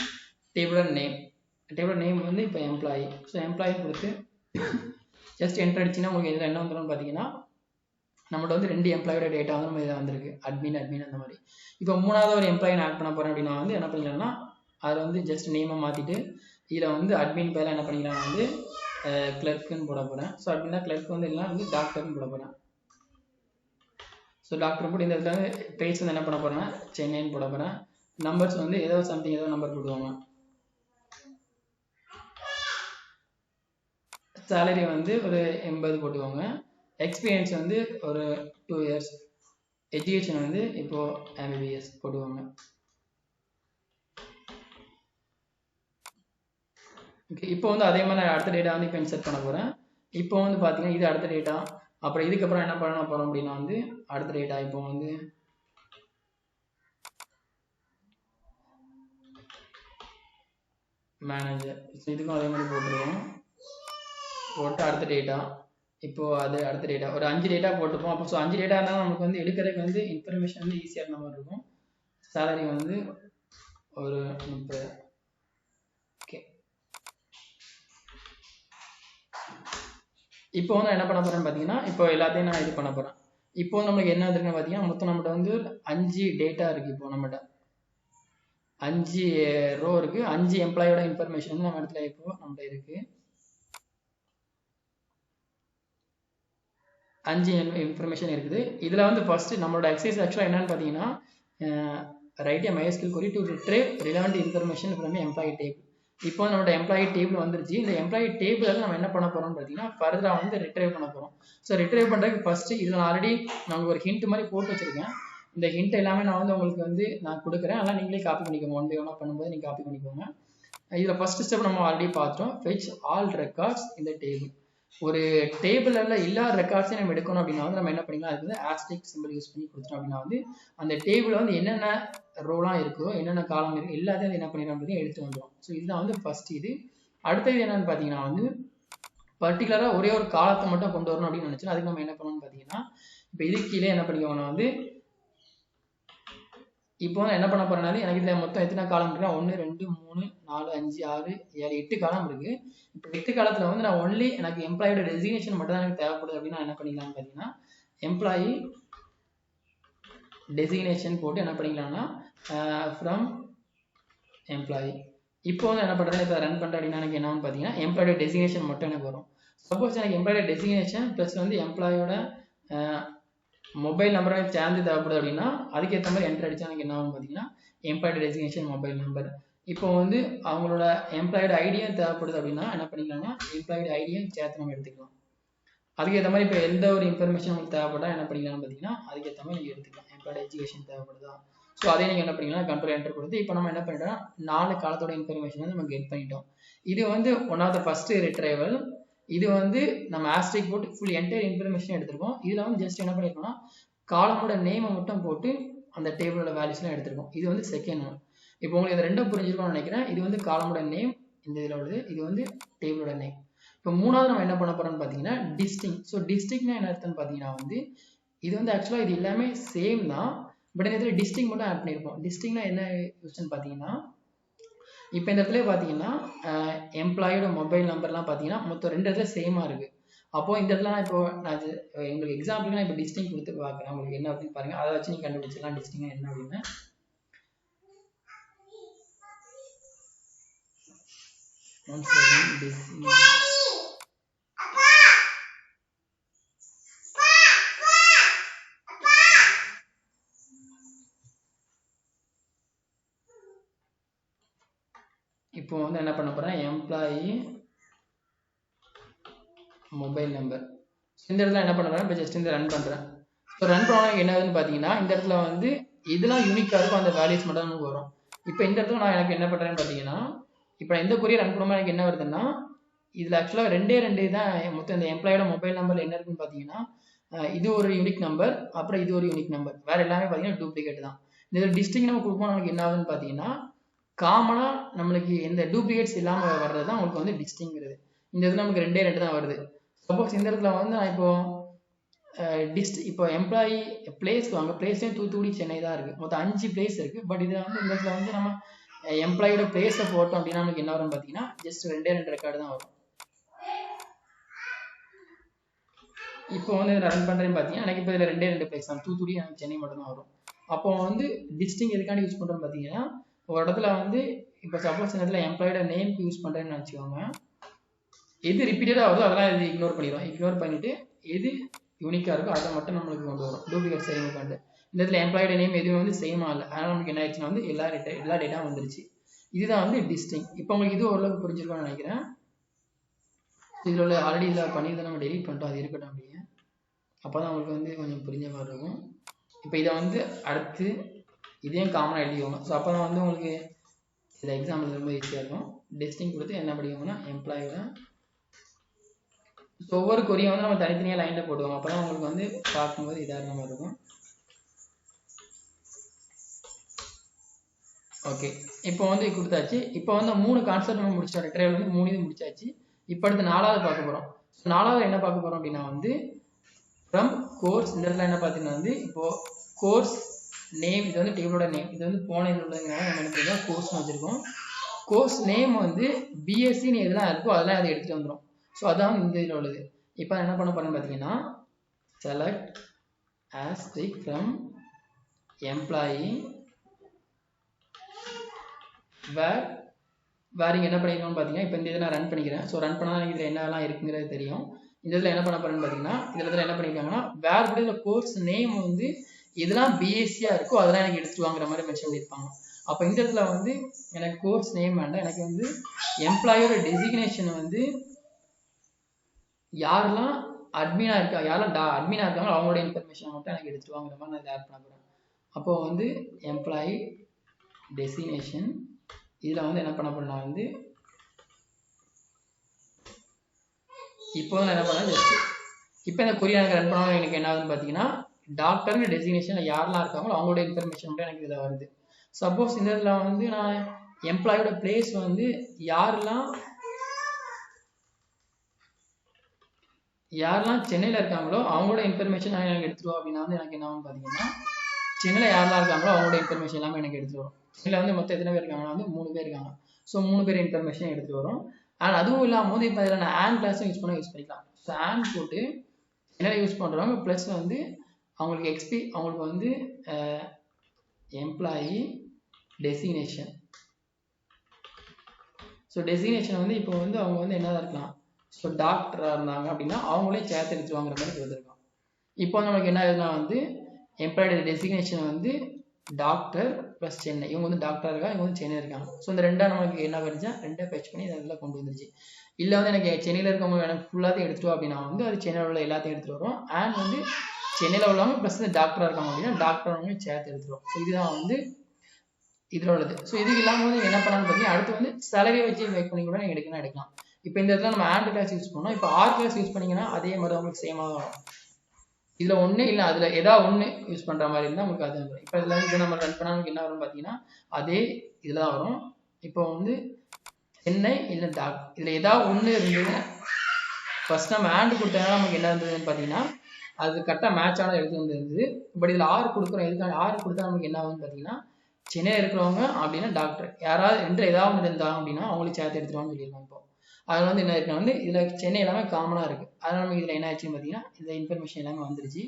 table name. Table name வந்து இப்போ எம்ப்ளாயி. ஸோ எம்ப்ளாயி கொடுத்து ஜஸ்ட் என்ட்ரு அடிச்சிங்கன்னா உங்களுக்கு இதில் என்ன வந்துடும் பார்த்தீங்கன்னா நம்மள்ட்ட வந்து 2 எம்ப்ளாயோட டேட்டா வந்து நம்ம இதில் வந்திருக்கு. அட்மின் அந்த மாதிரி. இப்போ 3வது ஒரு எம்ப்ளாயி நான் ஆட் பண்ண போகிறேன் அப்படின்னா வந்து என்ன பண்ணிக்கலாம்னா அதை வந்து ஜஸ்ட் நேமை மாற்றிட்டு இதில் வந்து அட்மின் பேரில் என்ன பண்ணிக்கலாம் வந்து கிளர்க்குன்னு போட போகிறேன். ஸோ அப்படின்னா கிளர்க் வந்து இல்லைனா வந்து டாக்டர்னு போட போகிறேன். ஸோ டாக்டர் போட்டு இந்த இடத்துல பேஜ் வந்து என்ன பண்ண போகிறேன்னா சென்னைன்னு போட போகிறேன். நம்பர்ஸ் வந்து ஏதோ சம்திங் ஏதோ நம்பர் போடுவாங்க. சேலரி வந்து ஒரு 80 போட்டுக்கோங்க. எக்ஸ்பீரியன்ஸ் வந்து ஒரு 2 years. எஜுகேஷன் வந்து இப்போ MBBS போட்டுக்கோங்க. ஓகே, இப்போ வந்து அதே மாதிரி நான் அடுத்த டேட்டா வந்து இப்போ இன்சர்ட் பண்ண போகிறேன். இப்போ வந்து பார்த்தீங்கன்னா இது அடுத்த டேட்டா. அப்புறம் இதுக்கப்புறம் என்ன பண்ண போகிறோம் அப்படின்னா வந்து அடுத்த டேட்டா இப்போ வந்து மேனேஜர். இதுக்கும் அதே மாதிரி போட்டுருவோம். போட்டு அடுத்த டேட்டா இப்போ அது அடுத்த டேட்டா ஒரு 5 டேட்டா போட்டுப்போம். அப்போ ஸோ 5 டேட்டா இருந்தால் நமக்கு வந்து எடுக்கிறதுக்கு வந்து இன்ஃபர்மேஷன் வந்து ஈஸியாக இருந்த மாதிரி இருக்கும். சேலரி வந்து ஒரு 30. ஓகே, இப்போ வந்து என்ன பண்ண போகிறேன்னு பார்த்தீங்கன்னா இப்போ எல்லாத்தையும் நான் இது பண்ண போகிறேன். இப்போ நம்மளுக்கு என்ன இருக்குன்னு பார்த்தீங்கன்னா மொத்தம் நம்மகிட்ட வந்து 5 டேட்டா இருக்குது. இப்போ நம்மகிட்ட 5 ரோ இருக்குது. 5 எம்ப்ளாயோட இன்ஃபர்மேஷன் வந்து நம்ம இடத்துல இப்போ நம்மகிட்ட இருக்குது. 5 இன்ஃபர்மேஷன் இருக்குது. இதில் வந்து ஃபஸ்ட்டு நம்மளோட எக்ஸசைஸ் ஆக்சுவலாக என்னன்னு பார்த்தீங்கன்னா right MySQL query to retrieve relevant information from employee table. இப்போ நம்மளோட எம்ப்ளாயி டேபிள் வந்துருச்சு. இந்த எம்ப்ளாயி டேபிள் நம்ம என்ன பண்ண போகிறோம்னு பார்த்தீங்கன்னா ஃபர்தராக வந்து ரிட்ரைவ் பண்ண போகிறோம். ஸோ ரிட்ரைவ் பண்ணுறதுக்கு ஃபஸ்ட்டு இதில் நான் ஆல்ரெடி நான் ஒரு ஹிண்ட் மாதிரி போட்டு வச்சுருக்கேன். இந்த ஹிண்ட் எல்லாமே நான் வந்து உங்களுக்கு வந்து நான் கொடுக்குறேன். அதெல்லாம் நீங்களே காப்பி பண்ணிக்கோங்க. 1 by 1 பண்ணும்போது நீங்கள் காப்பி பண்ணிக்கோங்க. இதில் ஃபஸ்ட்டு ஸ்டெப் நம்ம ஆல்ரெடி பார்த்தோம். fetch all records in the table. ஒரு டேபிள்ல இல்லாத ரெக்கார்ட்ஸை நம்ம எடுக்கணும் அப்படின்னா வந்து நம்ம என்ன பண்ணிக்கலாம் அதுக்கு வந்து ஆஸ்ட்ரிக் சிம்பிள் யூஸ் பண்ணி கொடுத்துட்டோம் அப்படின்னா வந்து அந்த டேபிள் வந்து என்னென்ன ரோலாம் இருக்கோ என்னென்ன காலம் இருக்கோ எல்லாத்தையும் என்ன பண்ணிடலாம் அப்படின்னு எடுத்து வந்துடும். ஸோ இதுதான் வந்து ஃபர்ஸ்ட். இது அடுத்தது என்னன்னு பார்த்தீங்கன்னா வந்து பர்டிகுலராக ஒரே ஒரு காலத்தை மட்டும் கொண்டு வரணும் அப்படின்னு நினச்சோம். அதுக்கு நம்ம என்ன பண்ணணும்னு பார்த்தீங்கன்னா இப்போ இதுக்கு கீழே என்ன பண்ணிக்கோங்கன்னா வந்து இப்போ வந்து என்ன பண்ண போறேன்னாலும் எனக்கு இதில் மொத்தம் எத்தனை காலம் இருக்குன்னா 1 2 3 4 5 6 7 8 காலம் இருக்கு. இப்போ 8 காலத்தில் வந்து நான் ஒன்லி எனக்கு எம்ப்ளாயோட டெசிக்னேஷன் மட்டும் தான் எனக்கு தேவைப்படுது அப்படின்னா என்ன பண்ணிக்கலாம்னு பார்த்தீங்கன்னா எம்ப்ளாயி டெசிக்னேஷன் போட்டு என்ன பண்ணிக்கலாம்னா ஃப்ரம் எம்ப்ளாயி. இப்போ வந்து என்ன பண்ணுறேன் இப்போ ரன் பண்ணுறேன் அப்படின்னா எனக்கு என்னன்னு பார்த்தீங்கன்னா எம்ப்ளாயோட டெசிக்னேஷன் மட்டும் எனக்கு வரும். சப்போஸ் எனக்கு எம்ப்ளாயோட டெசிக்னேஷன் ப்ளஸ் வந்து எம்ப்ளாயோட மொபைல் நம்பர் எனக்கு சேர்ந்து தேவைப்படுது அப்படின்னா அதுக்கேற்ற மாதிரி என்ட்ரு அடிச்சா எனக்கு என்ன ஆகும் பார்த்தீங்கன்னா எம்ப்ளாயோட டெசிக்னேஷன் மொபைல் நம்பர். இப்போ வந்து அவங்களோட எம்ப்ளாயோட ஐடியும் தேவைப்படுது அப்படின்னா என்ன பண்ணிக்கலாம்னா எம்ப்ளாயோட ஐடியும் சேர்த்து நம்ம எடுத்துக்கலாம். அதுக்கேற்ற மாதிரி இப்போ எந்த ஒரு இன்ஃபர்மேஷன் உங்களுக்கு தேவைப்பட்டா என்ன பண்ணிக்கலாம்னு பார்த்தீங்கன்னா அதுக்கேற்ற மாதிரி நீங்கள் எடுத்துக்கலாம். எம்ப்ளாயோட எஜுகேஷன் தேவைப்படுதா ஸோ அதே நீங்கள் என்ன பண்ணிக்கலாம் கண்ட்ரோல் என்டர் கொடுத்து இப்போ நம்ம என்ன பண்ணிட்டோம்னா 4 காலத்தோட இன்ஃபர்மேஷன் வந்து நம்ம கெட் பண்ணிட்டோம். இது வந்து one of the first retrieval. இது வந்து நம்ம ஆஸ்ட்ரிக் போட்டு ஃபுல் என்டையர் இன்ஃபர்மேஷன் எடுத்திருக்கோம். இதில் வந்து ஜஸ்ட் என்ன பண்ணிருக்கோம்னா காலமோட நேமை மட்டும் போட்டு அந்த டேபிளோட வேல்யூஸ்லாம் எடுத்திருக்கோம். இது வந்து செகண்ட் ஒன். இப்போ உங்களுக்கு இந்த ரெண்டும் புரிஞ்சிருக்கும்னு நினைக்கிறேன். இது வந்து காலமோட நேம் இந்த இதில் உள்ளது. இது வந்து டேபிளோட நேம். இப்போ மூணாவது நம்ம என்ன பண்ண போறோம்னு பார்த்தீங்கன்னா டிஸ்டிங். ஸோ டிஸ்டிங்னா என்ன அர்த்தம்னு பார்த்தீங்கன்னா வந்து இது வந்து ஆக்சுவலாக இது எல்லாமே சேம் தான். பட் இந்த இடத்துல டிஸ்டிங் மட்டும் ஆட் பண்ணியிருப்போம். டிஸ்டிங்னா என்ன யூஸ்ன்னு பார்த்தீங்கன்னா இப்போ இந்த இடத்துல பார்த்தீங்கன்னா எம்ப்ளாயோட மொபைல் நம்பர்லாம் பார்த்தீங்கன்னா மொத்தம் 2 இடத்துல சேமாக இருக்குது. அப்போது இந்த இடத்துல நான் இப்போ நான் உங்களுக்கு எக்ஸாம்பிளுக்கு நான் இப்போ டிஸ்டிங் கொடுத்து பார்க்குறேன். உங்களுக்கு என்ன அப்படின்னு பாருங்கள். அதை வச்சு நீங்கள் கண்டுபிடிச்சிடலாம் டிஸ்டிங் என்ன அப்படின்னு. இப்போ வந்து என்ன பண்ண போறேன் எம்ப்ளாயி மொபைல் நம்பர். இந்த இடத்துல என்ன பண்ண போறேன் இப்போ ஜஸ்ட் இந்த ரன் பண்ணுறேன். இப்போ ரன் பண்ணால் என்னதுன்னு பார்த்தீங்கன்னா இந்த இடத்துல வந்து இதெல்லாம் யூனிக்காக இருக்கும் அந்த வேல்யூஸ் மட்டும் நமக்கு வரும். இப்போ இந்த இடத்துல நான் எனக்கு என்ன பண்ணுறேன்னு பார்த்தீங்கன்னா இப்போ எந்த கொரியர் ரன் பண்ணும்போது எனக்கு என்ன வருதுன்னா இதில் ஆக்சுவலாக 2 தான் மொத்தம் இந்த எம்ப்ளாயோட மொபைல் நம்பரில் என்ன இருக்குன்னு பார்த்தீங்கன்னா இது ஒரு யூனிக் நம்பர், அப்புறம் இது ஒரு யூனிக் நம்பர், வேற எல்லாமே பார்த்தீங்கன்னா டூப்ளிகேட் தான். இந்த டிஸ்டிங் நம்ம கொடுப்போம், நமக்கு என்ன ஆகுதுன்னு பார்த்தீங்கன்னா காமனா நம்மளுக்கு எந்த டூப்ளிகேட்ஸ் இல்லாமல் வர்றது தான் உங்களுக்கு வந்து டிஸ்டிங்கிறது. இந்த இதில் நமக்கு 2 தான் வருது. சப்போஸ் இந்த இடத்துல வந்து நான் இப்போ எம்ப்ளாயி பிளேஸ் வாங்க, பிளேஸ்லேயும் தூத்துக்குடி சென்னை தான் இருக்குது, மொத்தம் 5 பிளேஸ் இருக்குது. பட் இதில் வந்து இந்த இடத்துல வந்து நம்ம எம்ப்ளாயோட பிளேஸை போட்டோம் அப்படின்னா நமக்கு என்ன வரும்னு பார்த்தீங்கன்னா ஜஸ்ட் 2 ரெக்கார்டு தான் வரும். இப்போ வந்து இதில் ரன் பண்ணுறேன்னு பார்த்தீங்கன்னா எனக்கு இப்போ இதில் 2 பிளேஸ் தான், தூத்துக்குடி எனக்கு சென்னை மட்டும் தான் வரும். அப்போ வந்து டிஸ்டிங் எதுக்காண்டி யூஸ் பண்ணுறோன்னு பார்த்தீங்கன்னா ஒரு இடத்துல வந்து இப்போ சப்போஸ் இந்த இடத்துல எம்ப்ளாயோட நேம்க்கு யூஸ் பண்ணுறேன்னு வச்சுக்கோங்க, எது ரிப்பீட்டடாக வருதோ அதெல்லாம் இது இக்னோர் பண்ணிடுவோம். இக்னோர் பண்ணிவிட்டு எது யூனிக்காக இருக்கோ அதை மட்டும் நம்மளுக்கு கொண்டு வரும், டூப்ளிகேட் சேம் பண்ணிட்டு. இந்த இடத்துல எம்ப்ளாயோட நேம் எதுவும் வந்து சேமாக இல்லை, அதனால் நமக்கு என்ன ஆயிடுச்சுன்னா வந்து எல்லா டேட்டா வந்துருச்சு. இதுதான் வந்து டிஸ்டிங். இப்போ உங்களுக்கு இது ஓரளவுக்கு புரிஞ்சிருக்கோன்னு நினைக்கிறேன். இதில் உள்ள ஆல்ரெடி இதில் பண்ணியிருந்தா நம்ம டெலிட் பண்ணிட்டோம், அது இருக்கட்டும் அப்படியே, அப்போ தான் உங்களுக்கு வந்து கொஞ்சம் புரிஞ்ச மாதிரி இருக்கும். இப்போ இதை வந்து அடுத்து இதையும் காமனாக எழுதிக்கோங்க. ஸோ அப்போ தான் வந்து உங்களுக்கு இதில் எக்ஸாம்பிள் ரொம்ப ஈஸியாக இருக்கும். டிஸ்டிங் கொடுத்து என்ன படிக்கோங்கன்னா எம்ப்ளாயோட. ஸோ ஒவ்வொரு கொரியும் வந்து நம்ம தனித்தனியாக லைனில் போடுவோம், அப்போ தான் உங்களுக்கு வந்து பார்க்கும்போது இதாக மாதிரி இருக்கும். ஓகே, இப்போ வந்து கொடுத்தாச்சு. இப்போ வந்து 3 கான்செப்ட் நம்ம முடிச்சிட்டோம், ரெட்ரைவல் வந்து 3 இது முடிச்சாச்சு. இப்போ அடுத்து 4வது பார்க்க போகிறோம். 4வது என்ன பார்க்க போகிறோம் அப்படின்னா வந்து ஃப்ரம் கோர்ஸ். இந்த இடத்துல என்ன பார்த்தீங்கன்னா வந்து இப்போது கோர்ஸ் நேம், இது வந்து டேபிளோட நேம், இது வந்து போன இது உள்ளதுனால நம்ம என்ன பண்ணுறோம் கோர்ஸ்னு வச்சுருக்கோம். கோர்ஸ் நேம் வந்து பிஎஸ்சின்னு எதெல்லாம் இருக்கோ அதெல்லாம் அதை எடுத்துகிட்டு வந்துடும். ஸோ அதான் இந்த இதில் உள்ளது. இப்போ என்ன பண்ண போகிறேன்னு பார்த்தீங்கன்னா select asterisk from employee where இங்கே என்ன பண்ணிக்கணும்னு பார்த்தீங்கன்னா இப்போ இந்த இதை நான் ரன் பண்ணிக்கிறேன். ஸோ ரன் பண்ணால் இதில் என்னெல்லாம் இருக்குங்கிறது தெரியும். இந்த இதில் என்ன பண்ண போகிறேன்னு பார்த்தீங்கன்னா இதில் என்ன பண்ணியிருக்காங்கன்னா வேர் கூட இதில் கோர்ஸ் நேம் வந்து எதெல்லாம் பிஎஸ்சியாக இருக்கோ அதெல்லாம் எனக்கு எடுத்துட்டு வாங்குற மாதிரி மென்ஷன் பண்ணியிருப்பாங்க. அப்போ இந்த இடத்துல வந்து எனக்கு கோர்ஸ் நேம் வேண்டாம், எனக்கு வந்து எம்ப்ளாயோட டெசிக்னேஷன் வந்து யாரெல்லாம் அட்மினாக இருக்கா, யாரெல்லாம் அட்மினாக இருக்காங்களோ அவங்களோட இன்ஃபர்மேஷன் மட்டும் எனக்கு எடுத்துட்டு வாங்குற மாதிரி நான் இதை ஆட் பண்ண போகிறேன். அப்போது வந்து எம்ப்ளாயி டெசிக்னேஷன் இதில் வந்து என்ன பண்ண போறேன்னா வந்து இப்போ நான் என்ன பண்ணேன் ஜஸ்ட் இப்போ இந்த கொரியா எனக்கு ரன் பண்ணாலும் எனக்கு என்ன ஆகுதுன்னு பார்த்தீங்கன்னா டாக்டருங்க டெசிக்னேஷனில் யாரெல்லாம் இருக்காங்களோ அவங்களோட இன்ஃபர்மேஷன் மட்டும் எனக்கு இதில் வருது. சப்போஸ் இந்த இதில் வந்து நான் எம்ப்ளாயோட பிளேஸ் வந்து யாரெல்லாம் சென்னையில் இருக்காங்களோ அவங்களோட இன்ஃபர்மேஷன் எனக்கு எடுத்துருவோம் அப்படின்னா வந்து எனக்கு என்ன ஆகும் பார்த்தீங்கன்னா சென்னையில் யாரெல்லாம் இருக்காங்களோ அவங்களோட இன்ஃபர்மேஷன் எல்லாமே எனக்கு எடுத்துகிட்டு வரும். சென்னையில் வந்து மொத்தம் எத்தனை பேர் இருக்காங்கன்னா வந்து 3 பேர் இருக்காங்க. ஸோ 3 பேர் இன்ஃபர்மேஷன் எடுத்துகிட்டு வரும். அண்ட் அதுவும் இல்லாமல் வந்து இப்போ இதில் நான் ஆன் கிளாஸும் யூஸ் பண்ணிக்கலாம். ஸோ ஆன் போட்டு சென்னையில் யூஸ் பண்ணுறவங்க ப்ளஸ் வந்து அவங்களுக்கு அவங்களுக்கு வந்து எம்ப்ளாயி டெசிக்னேஷன். ஸோ டெசிக்னேஷன் வந்து இப்போ வந்து அவங்க வந்து என்னதான் இருக்கலாம், ஸோ டாக்டராக இருந்தாங்க அப்படின்னா அவங்களே சேர்த்து எடுத்து வாங்குற மாதிரி கொடுத்துருக்கோம். இப்போ நமக்கு என்ன ஆகுதுன்னா வந்து எம்ப்ளாயோட டெசிக்னேஷன் வந்து டாக்டர் ப்ளஸ் சென்னை, இவங்க வந்து டாக்டராக இருக்காங்க, இவங்க வந்து சென்னை இருக்காங்க. ஸோ இந்த ரெண்டாக நமக்கு என்ன பண்ணிச்சா 2 பேட்ச் பண்ணி இதெல்லாம் கொண்டு வந்துருச்சு. இல்லை வந்து எனக்கு சென்னையில் இருக்கவங்க எனக்கு ஃபுல்லாத்தையும் எடுத்துட்டோம் அப்படின்னா வந்து அது சென்னையில் உள்ள எல்லாத்தையும் எடுத்துகிட்டு வரும். அண்ட் வந்து சென்னையில் உள்ளவங்க ப்ளஸ் வந்து டாக்டராக இருக்காங்க அப்படின்னா டாக்டர் சேர்த்து எடுத்துரும். ஸோ இதுதான் வந்து இதில் உள்ளது. ஸோ இதுக்கு இல்லாமல் வந்து என்ன பண்ணலாம்னு பார்த்தீங்கன்னா அடுத்து வந்து சேலரியை வச்சு மேக் பண்ணி கூட நீங்கள் எடுக்கலாம். இப்போ இந்த இடத்துல நம்ம ஆண்ட் கிளாஸ் யூஸ் பண்ணோம். இப்போ ஆர் கிளாஸ் யூஸ் பண்ணிங்கன்னா அதே மாதிரி உங்களுக்கு சேமாக வரும். இதில் ஒன்று இல்லை அதில் ஏதாவது ஒன்று யூஸ் பண்ணுற மாதிரி இருந்தால் உங்களுக்கு அது வரும். இப்போ இதில் இதை நம்ம ரன் பண்ணால் என்ன வரும்னு பார்த்தீங்கன்னா அதே இதில் தான் வரும். இப்போ வந்து சென்னை இல்லை இதில் ஏதாவது ஒன்று இருந்தது ஃபர்ஸ்ட் நம்ம ஆண்ட் கொடுத்ததுனால நமக்கு என்ன இருந்ததுன்னு பார்த்தீங்கன்னா அது கரெக்டாக மேட்சான எடுத்து வந்துருந்தது. பட் இதில் ஆர் கொடுக்குறோம், எதுக்காக ஆர் கொடுத்தா நமக்கு என்ன ஆகுதுன்னு பார்த்தீங்கன்னா சென்னையில் இருக்கிறவங்க அப்படின்னா டாக்டர் யாராவது ஏதாவது ஒன்று இருந்தாங்க அப்படின்னா அவங்களுக்கு சேர்த்து எடுத்துருவாங்கன்னு சொல்லியிருக்காங்க. இப்போ அதில் வந்து என்ன இருக்குன்னா வந்து இதில் சென்னை எல்லாமே காமனாக இருக்குது. அதனால் நமக்கு இதில் என்ன ஆச்சுன்னு பார்த்தீங்கன்னா இந்த இன்ஃபர்மேஷன் எல்லாமே வந்துருச்சு.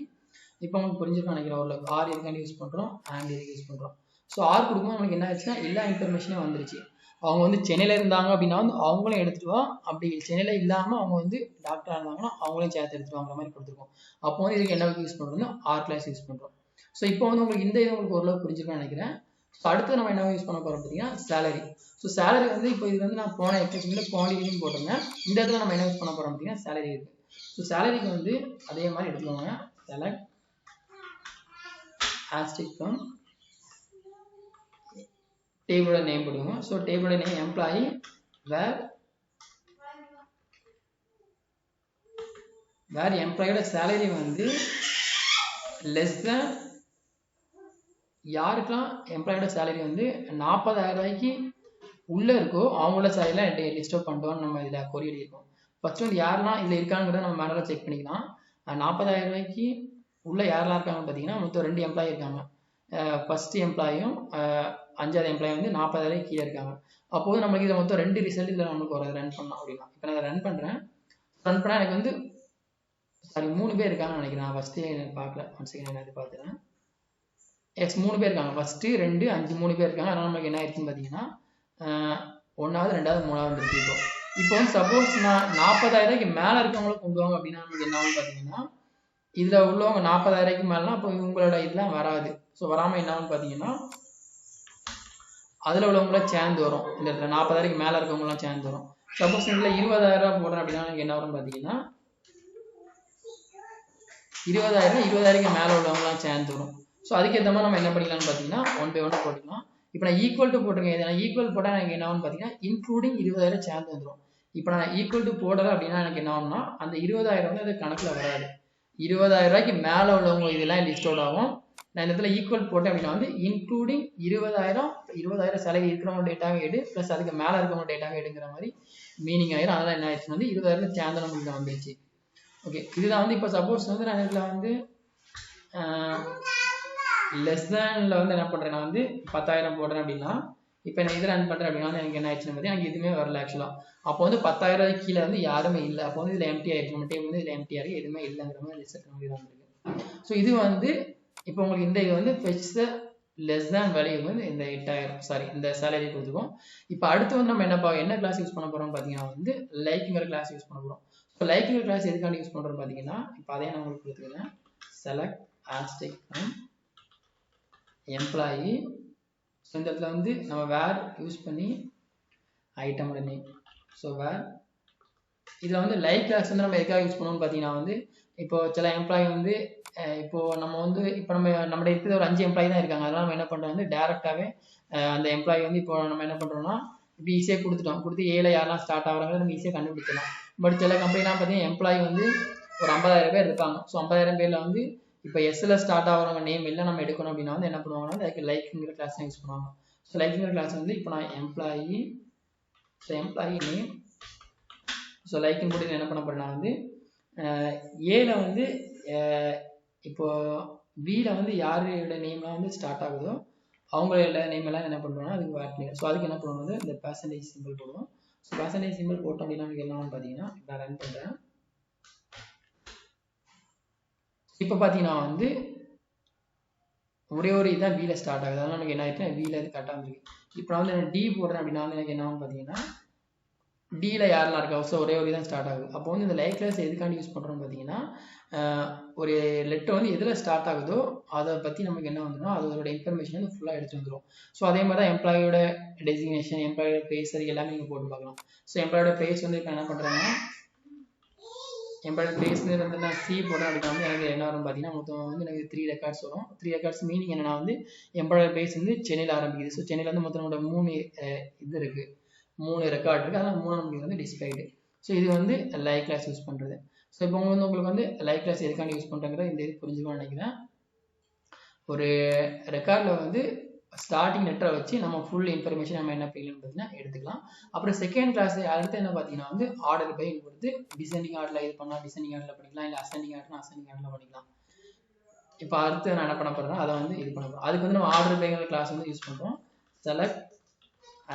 இப்போ உங்களுக்கு புரிஞ்சிருக்கும் நினைக்கிறேன் ஓரளவுக்கு. ஆர் எதுக்காண்டி யூஸ் பண்ணுறோம், ஆண்ட் எதுக்கு யூஸ் பண்ணுறோம். ஸோ ஆர் கொடுக்கும்போது நமக்கு என்ன ஆச்சுன்னா எல்லா இன்ஃபர்மேஷனும் வந்துருச்சு. அவங்க வந்து சென்னையில் இருந்தாங்க அப்படின்னா வந்து அவங்களும் எடுத்துட்டு வா, அப்படி சென்னையில் இல்லாமல் அவங்க வந்து டாக்டராக இருந்தாங்கன்னா அவங்களையும் சேர்த்து எடுத்துட்டு வாங்குற மாதிரி கொடுத்துருக்கோம். அப்போ வந்து இதுக்கு என்ன யூஸ் பண்ணுறோம்னா ஆர் கிளாஸ் யூஸ் பண்ணுறோம். ஸோ இப்போ வந்து உங்களுக்கு இந்த இது உங்களுக்கு ஓரளவுக்கு புரிஞ்சிருக்கும்னு நினைக்கிறேன். ஸோ அடுத்து நம்ம என்ன யூஸ் பண்ண போகிறோம் பார்த்தீங்கன்னா சேலரி. ஸோ சேலரி வந்து இப்போ இது வந்து நான் போன எக்ஸாம்பிள் குவான்டிட்டின்னு போட்டிருந்தேன். இந்த இடத்துல நம்ம என்ன யூஸ் பண்ண போகிறோம் பார்த்தீங்கன்னா சேலரி இருக்குது. ஸோ சேலரிக்கு வந்து அதே மாதிரி எடுத்துக்கோங்க. செலக்ட் ஆஸ்ட்ரிக் ஃப்ரம் டேபிளோட நேம் போடுவோம். ஸோ டேபிளோட நேம் எம்ப்ளாயி வேர் வேர் எம்ப்ளாயோட சேலரி வந்து லெஸ் தேன், யாருக்கெல்லாம் எம்ப்ளாயோட சேலரி வந்து 40,000 ரூபாய்க்கு உள்ளே இருக்கோ அவங்களோட சேலரிலாம் லிஸ்ட் அவுட் பண்ணிட்டோம்னு நம்ம இதில் கொரி எழுதியிருக்கோம். ஃபர்ஸ்ட் வந்து யாரெல்லாம் இதில் இருக்காங்கிறத நம்ம மேலே செக் பண்ணிக்கலாம். 40,000 ரூபாய்க்கு உள்ளே யாரெல்லாம் இருக்காங்கன்னு பார்த்தீங்கன்னா மொத்தம் 2 எம்ப்ளாயி இருக்காங்க. ஃபர்ஸ்ட் எம்ப்ளாயும் 5வது எம்ப்ளாயும் வந்து 40,000 ரூபாய்க்கு கீழே இருக்காங்க. அப்போது நம்மளுக்கு இதில் மொத்தம் 2 ரிசல்ட் இதில் நம்மளுக்கு ஒரு ரன் பண்ணலாம் அப்படின்னா. இப்போ நான் ரன் பண்ணுறேன். ரன் பண்ணால் எனக்கு வந்து சாரி 3 பேர் இருக்காங்கன்னு நினைக்கிறேன். நான் ஃபஸ்ட்டே எனக்கு பார்க்கல, ஒன் செகண்ட் நான் இது பார்த்துறேன். எக்ஸ் 3 பேர் இருக்காங்க. ஃபஸ்ட்டு 2 5 3 பேர் இருக்காங்க. அதனால் நம்மளுக்கு என்ன ஆயிடுச்சுன்னு பார்த்தீங்கன்னா 1வது 2வது 3வது வந்துருக்கு. இப்போ வந்து சப்போஸ் நான் 40,000 ரூபாய்க்கு மேலே இருக்கவங்களும் கொண்டு வாங்க அப்படின்னா நமக்கு என்ன ஆகும்னு பார்த்தீங்கன்னா இதில் உள்ளவங்க 40,000 ரூபாய்க்கு மேலேனா அப்போ இவங்களோட இதெல்லாம் வராது. ஸோ வராமல் என்ன ஆகும்னு பார்த்தீங்கன்னா அதில் உள்ளவங்களாம் சேர்ந்து வரும். இந்த 40,000 ரூபாய்க்கு மேலே இருக்கவங்களாம் சேர்ந்து வரும். சப்போஸ் இதில் 20,000 ரூபா போடுறேன் அப்படின்னா எனக்கு என்ன வரும்னு பார்த்தீங்கன்னா 20,000 20,000க்கு மேலே உள்ளவங்களாம் சேர்ந்து வரும். ஸோ அதுக்கேற்ற மாதிரி நம்ம என்ன பண்ணிக்கலாம்னு பார்த்தீங்கன்னா 1 by 1 போட்டுக்கலாம். இப்போ நான் ஈக்குவல் டு போட்டிருக்கேன். இதை நான் ஈக்குவல் போட்டால் எனக்கு என்ன ஆகும்னு பார்த்தீங்கன்னா இன்க்ளூடிங் 20,000 சேர்ந்து வந்துடும். இப்போ நான் ஈக்குவல் டு போடலை அப்படின்னா எனக்கு என்ன ஆகும்னா அந்த 20,000 வந்து அது கணக்கில் வராது. 20,000 ரூபாய்க்கு மேலே உள்ளவங்க இதெல்லாம் லிஸ்ட் அவுட் ஆகும். நான் இந்த இடத்துல ஈக்குவல் போட்டேன் அப்படின்னா வந்து இன்க்ளூடிங் 20,000 சேலரி இருக்கிறவங்க டேட்டாவே எடு ப்ளஸ் அதுக்கு மேலே இருக்கிறவங்க டேட்டாவே எடுங்கிற மாதிரி மீனிங் ஆயிரும். அதெல்லாம் என்ன ஆயிடுச்சு வந்து 20,000 சேர்ந்து நம்மளுக்கு வந்துருச்சு. ஓகே, இதுதான் வந்து இப்போ சப்போஸ் வந்து நான் இதில் வந்து லெஸ் தேனில் வந்து என்ன பண்ணுறேன், நான் வந்து 10,000 போடுறேன் அப்படின்னா இப்போ நான் இதில் ரன் பண்ணுறேன் அப்படின்னா எனக்கு என்ன ஆயிடுச்சுன்னு பார்த்தீங்கன்னா எனக்கு எதுவுமே வரல ஆக்சுவலாக. அப்போ வந்து 10,000 ரூபாய்க்கு கீழே வந்து யாருமே இல்லை. அப்போ வந்து இதில் எம்டி ஆயிடுச்சு. நம்ம டேபிள் வந்து இதில் எம்டி ஆகி எதுவுமே இல்லைங்கிற மாதிரி ரிசல்ட் நமக்கு தான் வந்துருக்கு. ஸோ இது வந்து இப்போ உங்களுக்கு இந்த இது வந்து ஃபெச் த லெஸ் தேன் வேல்யூ வந்து இந்த 8,000 சாரி இந்த சேலரி கொடுத்துருக்கோம். இப்போ அடுத்து வந்து நம்ம என்ன கிளாஸ் யூஸ் பண்ண போகிறோம்னு பார்த்தீங்கன்னா வந்து லைக்குங்கிற கிளாஸ் யூஸ் பண்ண போகிறோம். ஸோ லைக்குங்கிற கிளாஸ் எதுக்காண்டி யூஸ் பண்ணுறோம்னு பார்த்தீங்கன்னா இப்போ அதே நான் உங்களுக்கு கொடுத்துக்கிறேன். Select ஆஸ்டிக் employee. ஸோ இந்த இடத்துல வந்து நம்ம வேர் யூஸ் பண்ணி ஐட்டமோட நேம். ஸோ வேர் இதில் வந்து லைக் கிளாஸ் வந்து நம்ம எதுக்காக யூஸ் பண்ணுவோம்னு பார்த்தீங்கன்னா வந்து இப்போ சில எம்ப்ளாயி வந்து இப்போ நம்ம வந்து இப்போ நம்மளோட இருக்கிற ஒரு 5 எம்ப்ளாயி தான் இருக்காங்க. அதனால நம்ம என்ன பண்ணுறோம் வந்து டேரெக்டாகவே அந்த எம்ப்ளாயி வந்து இப்போ நம்ம என்ன பண்ணுறோம்னா இப்போ ஈஸியாக கொடுத்து ஏல யாரெல்லாம் ஸ்டார்ட் ஆகிறாங்க நம்ம ஈஸியாக கண்டுபிடிச்சலாம். பட் சில கம்பெனிலாம் பார்த்தீங்கன்னா எம்ப்ளாயி வந்து ஒரு 50,000 பேர் இருக்காங்க. ஸோ 50,000 பேரில் வந்து இப்போ எஸ்ல ஸ்டார்ட் ஆகிறவங்க நேம் எல்லாம் நம்ம எடுக்கணும் அப்படின்னா வந்து என்ன பண்ணுவாங்கன்னா அதுக்கு லைக்குங்கிற கிளாஸ் தான் யூஸ் பண்ணுவாங்க. ஸோ லைக்குங்கிற கிளாஸ் வந்து இப்போ நான் எம்ப்ளாயி நேம் ஸோ லைக்குன்னு போட்டு என்ன பண்ண போறேன்னா வந்து ஏல வந்து இப்போ பியில் வந்து யாரோட நேம்லாம் வந்து ஸ்டார்ட் ஆகுதோ அவங்களோட நேம் எல்லாம் என்ன பண்ணுறோம்னா அதுக்கு ஆட் பண்ணி. ஸோ அதுக்கு என்ன பண்ணுவோம் வந்து இந்த பெர்சன்டேஜ் சிம்பிள் போடுவோம். ஸோ பெர்சன்டேஜ் சிம்பிள் போட்டோம் அப்படின்னா நமக்கு என்ன பார்த்தீங்கன்னா நான் ரன் பண்ணுறேன். இப்போ பார்த்தீங்கன்னா வந்து ஒரே ஒரு இதுதான் பியில் ஸ்டார்ட் ஆகுது. அதனால நமக்கு என்ன ஆயிடுச்சுன்னா பியில் இது கரெக்டாக வந்துருக்கு. இப்போ நான் வந்து டி போடுறேன் அப்படின்னா வந்து எனக்கு என்ன பார்த்தீங்கன்னா டியில் யாரெல்லாம் இருக்கா ஸோ ஒரே ஒரு தான் ஸ்டார்ட் ஆகுது. அப்போ வந்து இந்த லைக் கிளாஸ் எதுக்காண்டி யூஸ் பண்ணுறோம்னு பார்த்தீங்கன்னா ஒரு லெட்டர் வந்து எதில் ஸ்டார்ட் ஆகுதோ அதை பற்றி நமக்கு என்ன வந்துடும் அதோட இன்ஃபர்மேஷன் வந்து ஃபுல்லாக எடுத்து வந்துடும். ஸோ அதே மாதிரி தான் எம்ப்ளாயோட டெசிக்னேஷன் எம்ப்ளாயோட பேஸ் எல்லாமே நீங்கள் போட்டு பார்க்கலாம். ஸோ எம்ப்ளாயோட பேஸ் வந்து இப்போ என்ன பண்ணுறேன்னா எம்ப்ளாயோட பேஸ் வந்து நான் சி போடுறேன் அப்படின்னா வந்து எனக்கு என்ன வரும் பார்த்தீங்கன்னா மொத்தம் வந்து எனக்கு 3 ரெக்கார்ட்ஸ் வரும். 3 ரெக்கார்ட்ஸ் மீனிங் என்னன்னா வந்து எம்ப்ளாயோட பேஸ் வந்து சென்னையில் ஆரம்பிக்குது. ஸோ சென்னையில் வந்து மொத்தம் நம்மளோட 3 இது இருக்குது, 3 ரெக்கார்ட் இருக்குது. அதனால் 3 நமக்கு வந்து டிஸ்பிளைடு. ஸோ இது வந்து லைக் கிளாஸ் யூஸ் பண்ணுறது. ஸோ இப்போ உங்களுக்கு வந்து லைக் கிளாஸ் எதுக்காண்டி யூஸ் பண்ணுறங்கிறத இந்த இது புரிஞ்சுக்கணும்னு நினைக்கிறேன். ஒரு ரெக்கார்டில் வந்து ஸ்டார்டிங் லெட்டரை வச்சு நம்ம ஃபுல் இன்ஃபர்மேஷன் நம்ம என்ன பண்ணிக்கலாம்னு பார்த்தீங்கன்னா எடுத்துக்கலாம். அப்புறம் செகண்ட் கிளாஸ் அடுத்து என்ன பார்த்தீங்கன்னா வந்து ஆர்டர் பை கொடுத்து டிசெண்டிங் ஆர்டரில் இது பண்ணலாம், டிசெண்டிங் ஆர்டரில் பண்ணிக்கலாம், இல்லை அசெண்டிங் ஆர்டர்னா அசெண்டிங் ஆர்டரில் பண்ணிக்கலாம். இப்போ அடுத்து நான் என்ன பண்ண போகிறேன்னா அதை வந்து இது பண்ண போகிறோம். அதுக்கு வந்து நம்ம ஆர்டர் பைங்கிற கிளாஸ் வந்து யூஸ் பண்ணுறோம். Select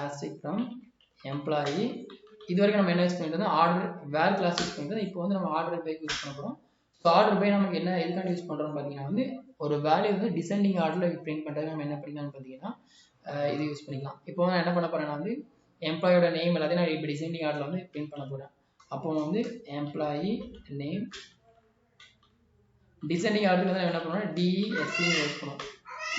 asterisk from employee. இது வரைக்கும் நம்ம என்ன யூஸ் பண்ணிட்டு இருந்தோம் ஆர்டர் வேர் கிளாஸ் யூஸ் பண்ணிட்டு இப்போ வந்து நம்ம ஆர்டர் பைக்கு யூஸ் பண்ண போகிறோம். ஸோ ஆர்டர் பை நமக்கு என்ன எதுக்காண்டி யூஸ் பண்ணுறோம்னு பார்த்தீங்கன்னா வந்து ஒரு வேல்யூ வந்து டிசெண்டிங் ஆர்டரில் பிரிண்ட் பண்ணுறது நம்ம என்ன பண்ணிக்கலாம்னு பார்த்தீங்கன்னா இது யூஸ் பண்ணிக்கலாம். இப்போ நான் என்ன பண்ண போகிறேன்னா வந்து எம்ப்ளாயோட நேம் எல்லாத்தையும் நான் இப்போ டிசெண்டிங் ஆர்டரில் வந்து பிரிண்ட் பண்ண போகிறேன். அப்போ வந்து எம்ப்ளாயி நேம் டிசெண்டிங் ஆர்டருக்கு வந்து என்ன பண்ணுவோம்னா டிஎஸ்சின்னு யூஸ் பண்ணுவோம்.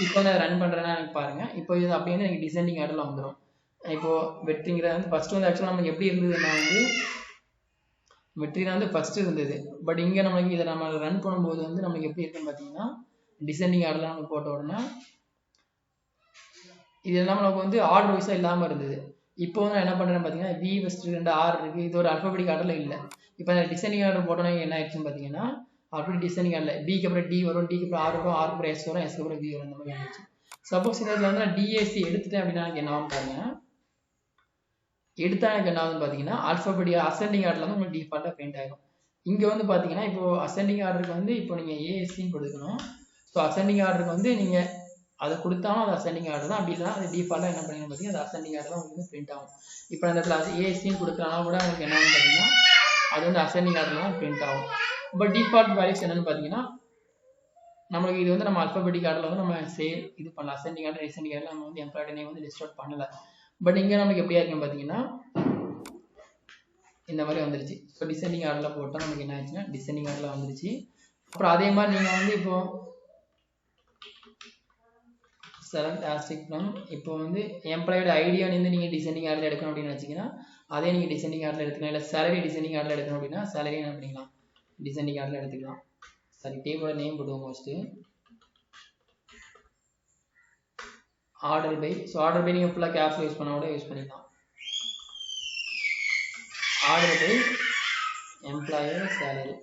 இப்போ வந்து ரன் பண்ணுறேன்னா எனக்கு பாருங்கள் இப்போ இது அப்படியே வந்து எனக்கு டிசெண்டிங் ஆர்டரில் வந்துடும். இப்போது வெற்றிங்கிறத வந்து ஃபஸ்ட்டு வந்து ஆக்சுவலாக நமக்கு எப்படி இருந்ததுன்னா வந்து வெற்றி தான் வந்து ஃபஸ்ட்டு இருந்தது. பட் இங்கே நமக்கு இதை நம்ம ரன் பண்ணும்போது வந்து நமக்கு எப்படி இருக்குன்னு பார்த்தீங்கன்னா டிசெண்டிங் ஆர்டரில் நம்ம போட்ட உடனே இது எல்லாம் நமக்கு வந்து ஆர்டர் வைஸாக இல்லாமல் இருந்தது. இப்போ வந்து நான் என்ன பண்ணுறேன்னு பார்த்தீங்கன்னா வி ஃபஸ்ட் 2 ஆர் இருக்குது, இது ஒரு அல்ஃபபெட்டிக் ஆர்டரில் இல்லை. இப்போ டிசைனிங் ஆர்டர் போட்டோன்னா என்ன ஆயிடுச்சுன்னு பார்த்தீங்கன்னா அப்படி டிசைனிங் ஆர்டர் பிக்கு அப்புறம் டி வரும், டிக்கு அப்புறம் ஆர் வரும், ஆருக்கு அப்புறம் எஸ் வரும், எஸ்க்கு அப்புறம் வி வரும், அந்த மாதிரி ஆயிடுச்சு. சப்போஸ் இந்த இடத்துல வந்து நான் டிஏசி எடுத்துட்டேன் அப்படின்னா எனக்கு என்ன ஆகும் பாருங்க. எடுத்தா எனக்கு என்ன ஆகுதுன்னு பார்த்தீங்கன்னா அல்ஃபபெட்டிக் அசெண்டிங் ஆர்டரில் வந்து உங்களுக்கு டிஃபால்ட்டாக பிரிண்ட் ஆகிடும். இங்கே வந்து பார்த்தீங்கன்னா இப்போ அசெண்டிங் ஆர்டருக்கு வந்து இப்போ நீங்கள் ஏஎஸ்சின்னு கொடுக்கணும். ஸோ அசெண்டிங் ஆர்டருக்கு வந்து நீங்கள் அது கொடுத்தாலும் அது அசெண்டிங் ஆர்டர் தான், அப்படி இல்லைனா அது டிஃபால்ட்டாக என்ன பண்ணிங்க பார்த்தீங்கன்னா அது அசெண்டிங் ஆர்டர் தான் உங்களுக்கு பிரிண்ட் ஆகும். இப்போ அந்த இடத்துல ஏஎஸ்சின்னு கொடுக்குறானா கூட உங்களுக்கு என்ன ஆகும் பார்த்தீங்கன்னா அது வந்து அசெண்டிங் ஆர்டர் தான் பிரிண்ட் ஆகும். பட் டிஃபால்ட் வேல்யூஸ் என்னன்னு பார்த்தீங்கன்னா நம்மளுக்கு இது வந்து நம்ம அல்ஃபபெட்டிக் ஆர்டரில் வந்து நம்ம சேவ் இது பண்ணலாம். அசெண்டிங் ஆர்டர் டிசெண்டிங் ஆர்டர் நம்ம வந்து எம்ப்ளாய்டு நேம் வந்து லிஸ்ட் அவுட் பண்ணல. பட் இங்கே நமக்கு எப்படியா இருக்குன்னு பார்த்தீங்கன்னா இந்த மாதிரி வந்துருச்சு. ஸோ டிசெண்டிங் ஆர்டரில் போட்டால் நமக்கு என்ன ஆச்சுன்னா டிசெண்டிங் ஆர்டரில் வந்துருச்சு. அப்புறம் அதே மாதிரி நீங்கள் வந்து இப்போ செலக்ட் ஆஸ்டிக் ஃப்ரம் இப்போ வந்து எம்ப்ளாயோட ஐடியா வந்து நீங்கள் டிசெண்டிங் ஆர்டரில் எடுக்கணும் அப்படின்னு வச்சிங்கன்னா அதே நீங்கள் டிசெண்டிங் ஆர்டரில் எடுத்துக்கலாம். இல்லை சேலரி டிசெண்டிங் ஆர்டரில் எடுக்கணும் அப்படின்னா சேலரி என்ன பண்ணிக்கலாம் டிசெண்டிங் ஆர்டரில் எடுத்துக்கலாம். சரி, டேபிளோட நேம் போடுவோம் first. Order by, so order by நீங்கள் ஃபுல்லாக கேப்ஸில் யூஸ் பண்ண கூட யூஸ் பண்ணிக்கலாம். Order by employer salary.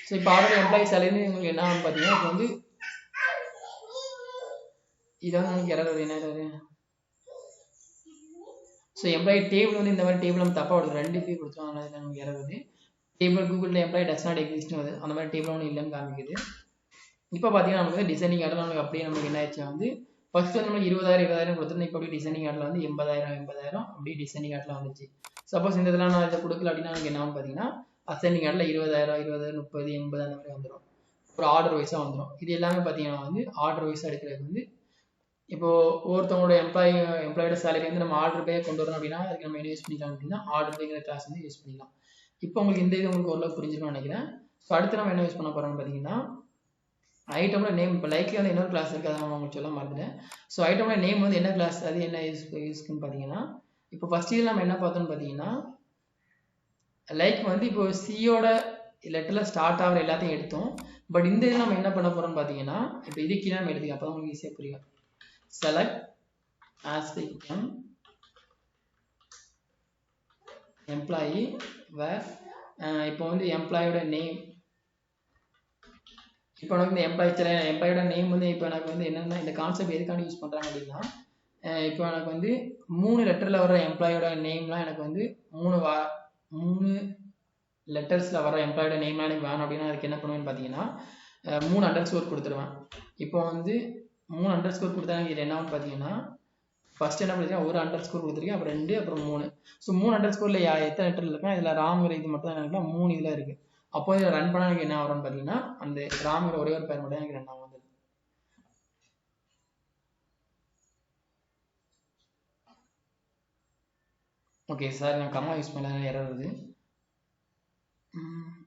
So இப்போ ஆர்டர் எம்ப்ளாயி சேலரி உங்களுக்கு என்ன ஆகும் பார்த்தீங்கன்னா இப்போ வந்து இது வந்து உங்களுக்கு யாராவது என்ன வருது. ஸோ எம்ப்ளாயி டேபிள் வந்து இந்த மாதிரி டேபிள் நம்ம தப்பாக வருது, 2 பே கொடுத்துருவோம், அதனால நமக்கு யாராவது டேபிள் கூகுளில் எம்ப்ளாயி டஸ் நாட் எக்ஸிஸ்ட்னு வருது, அந்த மாதிரி டேபிள் ஒன்று இல்லைன்னு காமிக்குது. இப்போ பார்த்தீங்கன்னா நமக்கு வந்து டிசைனிங் ஆர்டர் நமக்கு அப்படியே நமக்கு என்ன ஆயிடுச்சு வந்து ஃபர்ஸ்ட் வந்து நமக்கு 20,000 கொடுத்துருந்தோம். இப்போ அப்படியே டிசைனிங் ஆர்டரில் வந்து 80,000 அப்படியே டிசைனிங் ஆர்டரில் வந்துச்சு. சப்போஸ் இந்த இதெல்லாம் நான் இதை கொடுக்கல அப்படின்னா எனக்கு என்ன பார்த்தீங்கன்னா அசெண்டிங் ஆர்டரில் 20,000 30,000 80 அந்த மாதிரி வந்துடும். ஒரு ஆர்டர் வைஸாக வந்துடும். இது எல்லாமே பார்த்தீங்கன்னா வந்து ஆர்டர் வைஸாக எடுக்கிறது வந்து இப்போ ஒவ்வொருத்தவங்களோட எம்ப்ளாயோட சேலரி வந்து நம்ம ஆர்டர் பே கொண்டு வரணும் அப்படின்னா அதுக்கு நம்ம என்ன யூஸ் பண்ணிக்கலாம் அப்படின்னா ஆர்டர் பேங்கிற கிளாஸ் வந்து யூஸ் பண்ணிக்கலாம். இப்போ உங்களுக்கு இந்த இது உங்களுக்கு ஓரளவு புரிஞ்சிருக்கும்னு நினைக்கிறேன். ஸோ அடுத்து நம்ம என்ன யூஸ் பண்ண போகிறோம்னு பார்த்தீங்கன்னா ஐட்டமோட நேம். இப்போ லைக்லி வந்து இன்னொரு கிளாஸ் இருக்குது, அதை நான் உங்களுக்கு சொல்ல மறந்துட்டேன். ஸோ ஐட்டமோட நேம் வந்து என்ன கிளாஸ், அது என்ன யூஸ்க்குன்னு பார்த்தீங்கன்னா இப்போ ஃபர்ஸ்ட் இயர் நம்ம என்ன பார்த்தோம்னு பார்த்தீங்கன்னா லைக் வந்து இப்போ சியோட லெட்டரில் ஸ்டார்ட் ஆகிற எல்லாத்தையும் எடுத்தோம். பட் இந்த இதில் நம்ம என்ன பண்ண போகிறோம்னு பார்த்தீங்கன்னா இப்போ இது கீழே நம்ம எடுத்துக்கலாம், அப்போ தான் உங்களுக்கு ஈஸியாக புரியும். செலக்ட் ஆஸ்டிக் ஃப்ரம் எம்ப்ளாயி வேர் இப்போ வந்து எம்ப்ளாயோட நேம். இப்போ எனக்கு இந்த எம்ப்ளாயோட நேம் வந்து இப்போ எனக்கு வந்து என்னென்னா இந்த கான்செப்ட் எதுக்காண்டி யூஸ் பண்ணுறாங்க அப்படின்னா இப்போ எனக்கு வந்து 3 லெட்டரில் வர எம்ப்ளாயோட நேம்லாம் எனக்கு வந்து 3 லெட்டர்ஸில் வர எம்ப்ளாயோட நேம்லாம் எனக்கு வேணும் அப்படின்னா அதுக்கு என்ன பண்ணுவேன்னு பார்த்தீங்கன்னா 3 அண்டர்ஸ்கோர் கொடுத்துருவேன். இப்போ வந்து 3 அண்டர்ஸ்கோர் கொடுத்தா எனக்கு இது என்னன்னு பார்த்தீங்கன்னா ஃபர்ஸ்ட் என்ன பண்ணிருக்கேன் ஒரு அண்டர்ஸ்கோர் கொடுத்துருக்கேன், அப்புறம் 2 அப்புறம் 3. ஸோ 3 அண்டர்ஸ்கோரில் எத்தனை லெட்டர் இருக்கா இதில் ராம்ங்கிற இது மட்டும் தான் எனக்கு 3 இதில் இருக்குது. அப்போ இதில் ரன் பண்ணால் எனக்கு என்ன வரும்னு பார்த்தீங்கன்னா அந்த ராம்ங்கிற ஒரே ஒரு பேர் மட்டும் எனக்கு ரன் ஆகும். ஓகே சார், நான் கம்மா யூஸ் பண்ண எரர் வருது.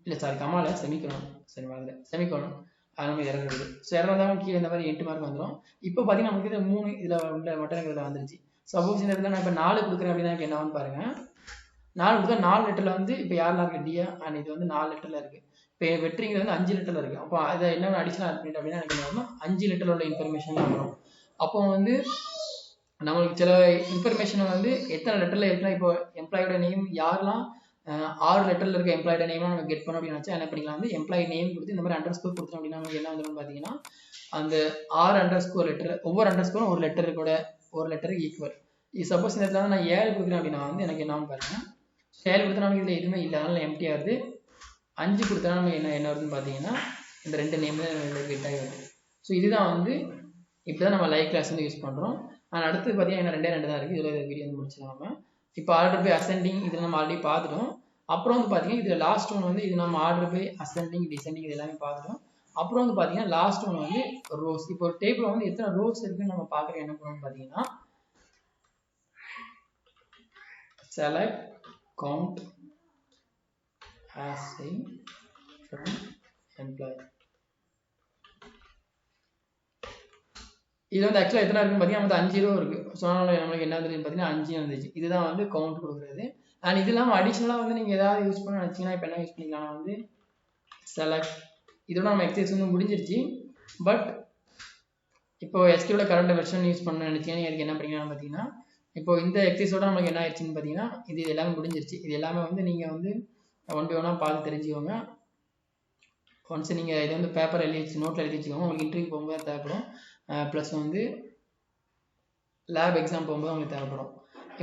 இல்லை சாரி, கம்மாவில் செமிக்கோலன், சரி மாதிரி செமிக்கோலன் அது நம்ம எரர் வருது. ஸோ எரர் வந்தாலும் கீழே இந்த மாதிரி 8 மார்க் வந்துடும். இப்போ பார்த்தீங்கன்னா நமக்கு இதில் 3 இதில் மட்டும் எனக்கு இதில் வந்துருச்சு. சப்போஸ் இந்த இடத்துல நான் இப்போ 4 கொடுக்குறேன் அப்படின்னா எனக்கு என்ன ஆகும்னு பாருங்க. 4 கொடுத்தா 4 லெட்டரில் வந்து இப்போ யாரெல்லாம் இருக்குது டியா அண்ட் இது வந்து 4 லெட்டரில் இருக்குது. இப்போ வெற்றிங்கிறது வந்து 5 லெட்டரில் இருக்குது. அப்போ அதை என்ன அடிஷனல் ஆட் பண்ணிட்டு அப்படின்னா எனக்கு என்ன ஆகும் 5 லெட்டரில் உள்ள இன்ஃபர்மேஷன் தான் வரும். அப்போ வந்து நம்மளுக்கு சில இன்ஃபர்மேஷனை வந்து எத்தனை லெட்டரில் இருக்குன்னா இப்போ எம்ப்ளாயோட நேம் யாரெல்லாம் 6 லெட்டரில் இருக்க எம்ப்ளாயோட நேம்லாம் நம்ம கெட் பண்ணோம் அப்படின்னு நினச்சா என்ன பண்ணிக்கலாம் வந்து எம்ப்ளாயி நேம் கொடுத்து இந்த மாதிரி அண்டர்ஸ்கோர் கொடுத்தோம் அப்படின்னா நமக்கு என்ன வந்துடும் பார்த்தீங்கன்னா அந்த 6 அண்டர்ஸ்கோர் லெட்டர் ஒவ்வொரு அண்டர்ஸ்கோரும் ஒரு லெட்டருக்கூட ஒரு லெட்டருக்கு ஈக்குவல். சப்போஸ் இந்த இடத்துல நான் 7 கொடுக்குறேன் அப்படின்னா வந்து எனக்கு என்ன பாருங்க 7 கொடுத்தா நமக்கு இதில் எதுவுமே இல்லை, அதனால எம்டியாக வருது. 5 கொடுத்தா நமக்கு என்ன வருதுன்னு பார்த்தீங்கன்னா இந்த 2 நேம் தான் கெட் ஆகி வருது. ஸோ இதுதான் வந்து இப்படி தான் நம்ம லைவ் கிளாஸ் வந்து யூஸ் பண்ணுறோம். ஆனால் அடுத்து பார்த்தீங்கன்னா 2 தான் இருக்குது. இதில் வீடியோ வந்து முடிச்சிடலாம். இப்போ ஆர்டர் பை அசெண்டிங் இதில் நம்ம ஆல்ரெடி பார்த்துட்டோம். அப்புறம் வந்து பார்த்தீங்கன்னா இதில் லாஸ்ட் ஒன் வந்து இது நம்ம ஆர்டர் பை அசெண்டிங் டிசெண்டிங் இது எல்லாமே பார்த்துட்டோம். அப்புறம் வந்து பார்த்தீங்கன்னா லாஸ்ட் ஒன் வந்து ரோஸ். இப்போ ஒரு டேபிள் வந்து எத்தனை ரோஸ் இருக்குன்னு நம்ம பார்க்குற என்ன பண்ணணும்னு பார்த்தீங்கன்னா select count asking from employee. இது வந்து ஆக்சுவலாக எத்தனை இருக்குன்னு பார்த்தீங்கன்னா வந்து 5 ரோ இருக்குது. ஸோ அதனால் நம்மளுக்கு என்ன தெரியும் பார்த்தீங்கன்னா 5 இருந்துச்சு. இதுதான் வந்து கவுண்ட் கொடுக்குறது. அண்ட் இது இல்லாமல் அடிஷ்னலாக வந்து நீங்கள் ஏதாவது யூஸ் பண்ண நினச்சிங்கன்னா இப்போ என்ன யூஸ் பண்ணிக்கலாம் வந்து செலக்ட். இதோட நம்ம எக்ஸசைஸ் வந்து முடிஞ்சிருச்சு. பட் இப்போ SQL கரண்ட் வெர்ஷன் யூஸ் பண்ண நினைச்சீங்கன்னா அதுக்கு என்ன பண்ணீங்கன்னா பார்த்தீங்கன்னா இப்போ இந்த எக்ஸசைஸோட நமக்கு என்ன ஆயிடுச்சுன்னு பார்த்தீங்கன்னா இது எல்லாமே முடிஞ்சிருச்சு. இது எல்லாமே வந்து நீங்கள் வந்து ஒன் பை ஒன்னாக பார்த்து தெரிஞ்சுக்கோங்க. ஒன்ஸ் நீங்கள் இதை வந்து பேப்பர் எழுதி வச்சு நோட்டில் எழுதி வச்சுக்கோங்க. உங்களுக்கு இன்டர்வியூ போகும்போது தேவைப்படும். ப்ளஸ் வந்து லேப் எக்ஸாம் போகும்போது உங்களுக்கு தேவைப்படும்.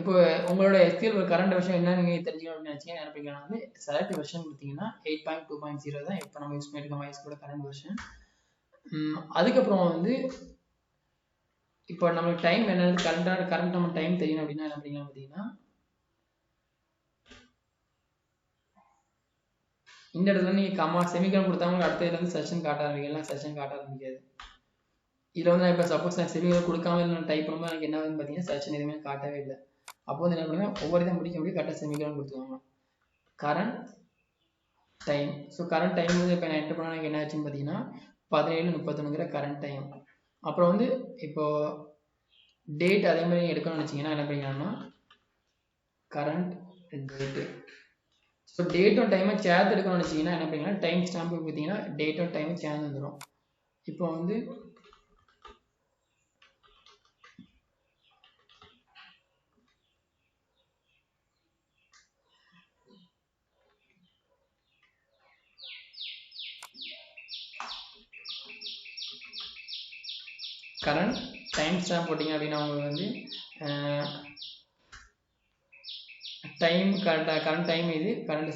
இப்போ உங்களோட SQL ஒரு கரண்ட் வெர்ஷன் என்ன நீங்கள் தெரிஞ்சுக்கணும் அப்படின்னு நினச்சிங்கன்னா என்ன பண்ணிக்கலாம் வந்து செலக்ட் வெர்ஷன் கொடுத்தீங்கன்னா 8.2.0 தான் இப்போ நம்ம யூஸ் பண்ணியிருக்கோம் MySQL கரண்ட் வெர்ஷன். அதுக்கப்புறம் வந்து இப்போ நமக்கு டைம் என்னது கரண்ட் நம்ம டைம் தெரியணும் அப்படின்னா என்ன பண்ணிக்கலாம் பார்த்தீங்கன்னா இந்த இடத்துல நீங்கள் கம்மா செமிகோலன் கொடுத்தாங்க அடுத்த இதுல இருந்து செஷன் காட்ட ஆரம்பிக்கலாம். செஷன் காட்ட ஆரம்பிக்காது. இதில் வந்து நான் இப்போ சப்போஸ் நான் செமிகோலன் கொடுக்காம நான் டைப் பண்ணும்போது எனக்கு என்ன ஆகுதுன்னு பார்த்தீங்கன்னா செஷன் எதுவுமே காட்டவே இல்லை. அப்போ வந்து என்ன பண்ணுங்க ஒவ்வொரு இதை முடிக்க முடியும் கரெக்டாக செமிகோலன் கொடுத்துக்கோங்க. Current time. So current time வந்து இப்போ நான் என்டர் பண்ணால் எனக்கு என்ன ஆச்சுன்னு பார்த்தீங்கன்னா 17:31 கரண்ட் டைம். அப்புறம் வந்து இப்போ டேட் அதே மாதிரி நீங்கள் எடுக்கணும்னு நினச்சிங்கன்னா என்ன பண்ணிக்கலாம்னா கரண்ட் டேட்டு. ஸோ டேட்டும் டைமும் சேர்த்து எடுக்கணும்னு நினச்சிங்கன்னா என்ன பண்ணிக்கலாம் டைம் ஸ்டாம்பு பார்த்தீங்கன்னா டேட்டும் டைமும் சேர்ந்து வந்துடும். இப்போ வந்து கரண்ட் டைம் ஸ்டாம்ப் போட்டிங்க அப்படின்னா உங்களுக்கு வந்து டைம் கரண்ட் டைம் இது கரண்ட்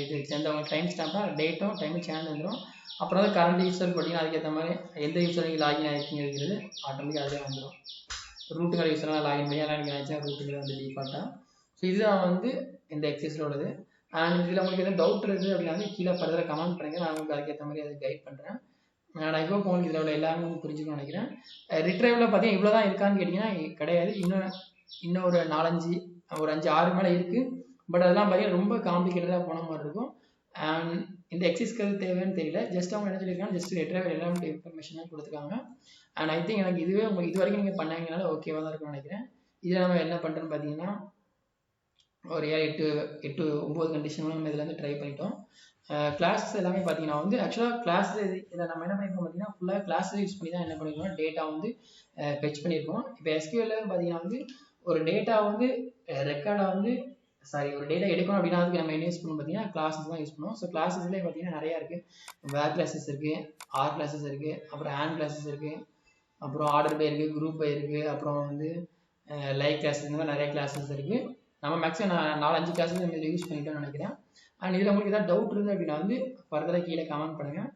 இது சேர்ந்தவங்க டைம் ஸ்டாம்பாக டேட்டும் டைமும் சேர்ந்து வந்துடும். அப்புறம் வந்து கரண்ட் யூஸர் போட்டிங்கன்னா அதுக்கேற்ற மாதிரி எந்த யூஸர் நீங்கள் லாகின் ஆகிருக்கிறது ஆட்டோமேட்டிக்காக அதிலே வந்துடும். ரூட்டுங்கிற யூஸர்லாம் லாகின் பண்ணி எல்லாம் நீங்கள் நினச்சா ரூட்டுங்கிற வந்து டிஃபால்ட்டாக. ஸோ இதுதான் வந்து இந்த எக்ஸசைஸில் உள்ளது. அண்ட் இதில் உங்களுக்கு எதாவது டவுட் இருக்குது அப்படின்னா வந்து கீழே ஃபர்தராக கமெண்ட் பண்ணுங்கள். நான் உங்களுக்கு அதுக்கேற்ற மாதிரி அதை கைட் பண்ணுறேன். நான் இப்போ உங்களுக்கு இதில் உள்ள எல்லாமே புரிஞ்சுக்கணும்னு நினைக்கிறேன். ரிட்ரைவில் பார்த்தீங்கன்னா இவ்வளோ தான் இருக்கான்னு கேட்டிங்கன்னா கிடையாது. இன்னும் ஒரு 5-6 மேலே இருக்குது. பட் அதெல்லாம் பார்த்தீங்கன்னா ரொம்ப காம்ப்ளிகேட்டடாக போன மாதிரி இருக்கும். அண்ட் இந்த எக்ஸசைஸ்க்கு தேவைன்னு தெரியல. ஜஸ்ட் அவங்க என்ன சொல்லியிருக்காங்க ஜஸ்ட் ரிட்ரைவில் எல்லாமே இன்ஃபர்மேஷனாக கொடுத்துருக்காங்க. அண்ட் ஐ திங்க் எனக்கு இதுவே உங்களுக்கு இது வரைக்கும் நீங்கள் பண்ணாங்கனால ஓகேவாக தான் இருக்கும்னு நினைக்கிறேன். இதில் நம்ம என்ன பண்ணுறோன்னு பார்த்தீங்கன்னா ஒரு 8-9 கண்டிஷன்லாம் நம்ம இதில் வந்து ட்ரை பண்ணிட்டோம். கிளாஸஸ் எல்லாமே பார்த்தீங்கன்னா வந்து ஆக்சுவலாக கிளாஸ் இதில் நம்ம என்ன பண்ணியிருக்கோம் பார்த்தீங்கன்னா ஃபுல்லாக கிளாஸில் யூஸ் பண்ணி தான் என்ன பண்ணியிருக்கோம் டேட்டா வந்து ஃபெச் பண்ணியிருக்கோம். இப்போ SQL பார்த்தீங்கன்னா வந்து ஒரு டேட்டா வந்து ரெக்கார்டாக வந்து ஒரு டேட்டா எடுக்கணும் அப்படின்னா அதுக்கு நம்ம என்ன யூஸ் பண்ணணும் பார்த்தீங்கன்னா கிளாஸஸ் தான் யூஸ் பண்ணுவோம். ஸோ கிளாஸஸ்லேயே பார்த்தீங்கன்னா நிறையா இருக்குது. வேர் கிளாஸஸ் இருக்குது, ஆர் கிளாஸஸ் இருக்குது, அப்புறம் ஹேண்ட் கிளாஸஸ் இருக்குது, அப்புறம் ஆர்டர் பை இருக்குது, குரூப் பை இருக்குது, அப்புறம் வந்து லைவ் கிளாஸஸ் இந்த மாதிரி நிறைய கிளாஸஸ் இருக்குது. நம்ம மேக்ஸிமம் 4-5 கிளாஸஸ் நம்ம இதில் யூஸ் பண்ணிட்டோம்னு நினைக்கிறேன். அண்ட் இதில் உங்களுக்கு ஏதாவது டவுட் இருக்குது அப்படின்னா வந்து ஃபர்தராக கீழே கமெண்ட் பண்ணுங்கள்.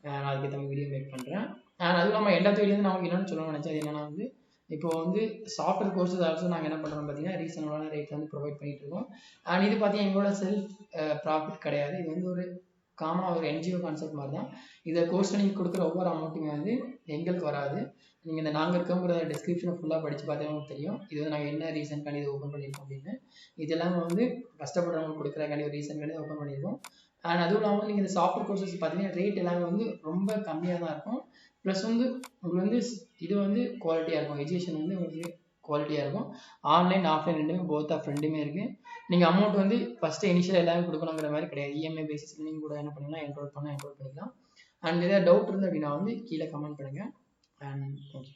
நான் அதுக்கேற்ற மாதிரி வீடியோ மேக் பண்ணுறேன். அண்ட் அதுவும் இல்லாமல் எல்லாத்து வீடியோ வந்து நமக்கு என்னென்னு சொல்லணும்னு நினச்சது என்னென்னா வந்து இப்போ வந்து சாஃப்ட்வேர் கோர்ஸஸ் ஆல்சோ நாங்கள் என்ன பண்ணுறோம் பார்த்தீங்கன்னா ரீசனபிளான ரேட் வந்து ப்ரொவைட் பண்ணிட்டு இருக்கோம். அண்ட் இது பார்த்தீங்கன்னா எங்களோட செல்ஃப் ப்ராஃபிட் கிடையாது. இது வந்து ஒரு காமனாக ஒரு NGO கான்செப்ட் மாதிரி தான். இதை கோர்ஸில் நீங்கள் கொடுக்குற ஒவ்வொரு அமௌண்ட்டுமே வந்து எங்களுக்கு வராது. நீங்கள் இந்த நாங்கள் இருக்கோங்கிற டிஸ்கிரிப்ஷனை ஃபுல்லாக படித்து பார்த்தா உங்களுக்கு தெரியும் இது வந்து நாங்கள் என்ன ரீசன்காண்டி இதை ஓப்பன் பண்ணியிருக்கோம் அப்படின்னு. இதெல்லாம் வந்து கஷ்டப்படுறவங்களுக்கு கொடுக்குறக்காண்டி ஒரு ரீசன்காண்டி ஓப்பன் பண்ணியிருக்கோம். அண்ட் அதுவும் இல்லாமல் நீங்கள் இந்த சாஃப்ட்வேர் கோர்சஸ் பார்த்தீங்கன்னா ரேட் எல்லாமே வந்து ரொம்ப கம்மியாக தான் இருக்கும். ப்ளஸ் வந்து உங்களுக்கு வந்து இது வந்து குவாலிட்டியாக இருக்கும். எஜுகேஷன் வந்து உங்களுக்கு குவாலிட்டியாக இருக்கும். ஆன்லைன் ஆஃப்லைன் ரெண்டுமே போத் ஆஃப் ரெண்டுமே இருக்குது. நீங்கள் அமௌண்ட் வந்து ஃபஸ்ட்டு இனிஷியல் எல்லாமே கொடுக்கணுங்கிற மாதிரி கிடையாது. EMI பேசிஸில் நீங்கள் கூட என்ன பண்ணிக்கலாம் என்ரோல் பண்ணிக்கலாம். அண்ட் ஏதாவது டவுட் இருந்து அப்படின்னா வந்து கீழே கமெண்ட் பண்ணுங்கள். And thank you.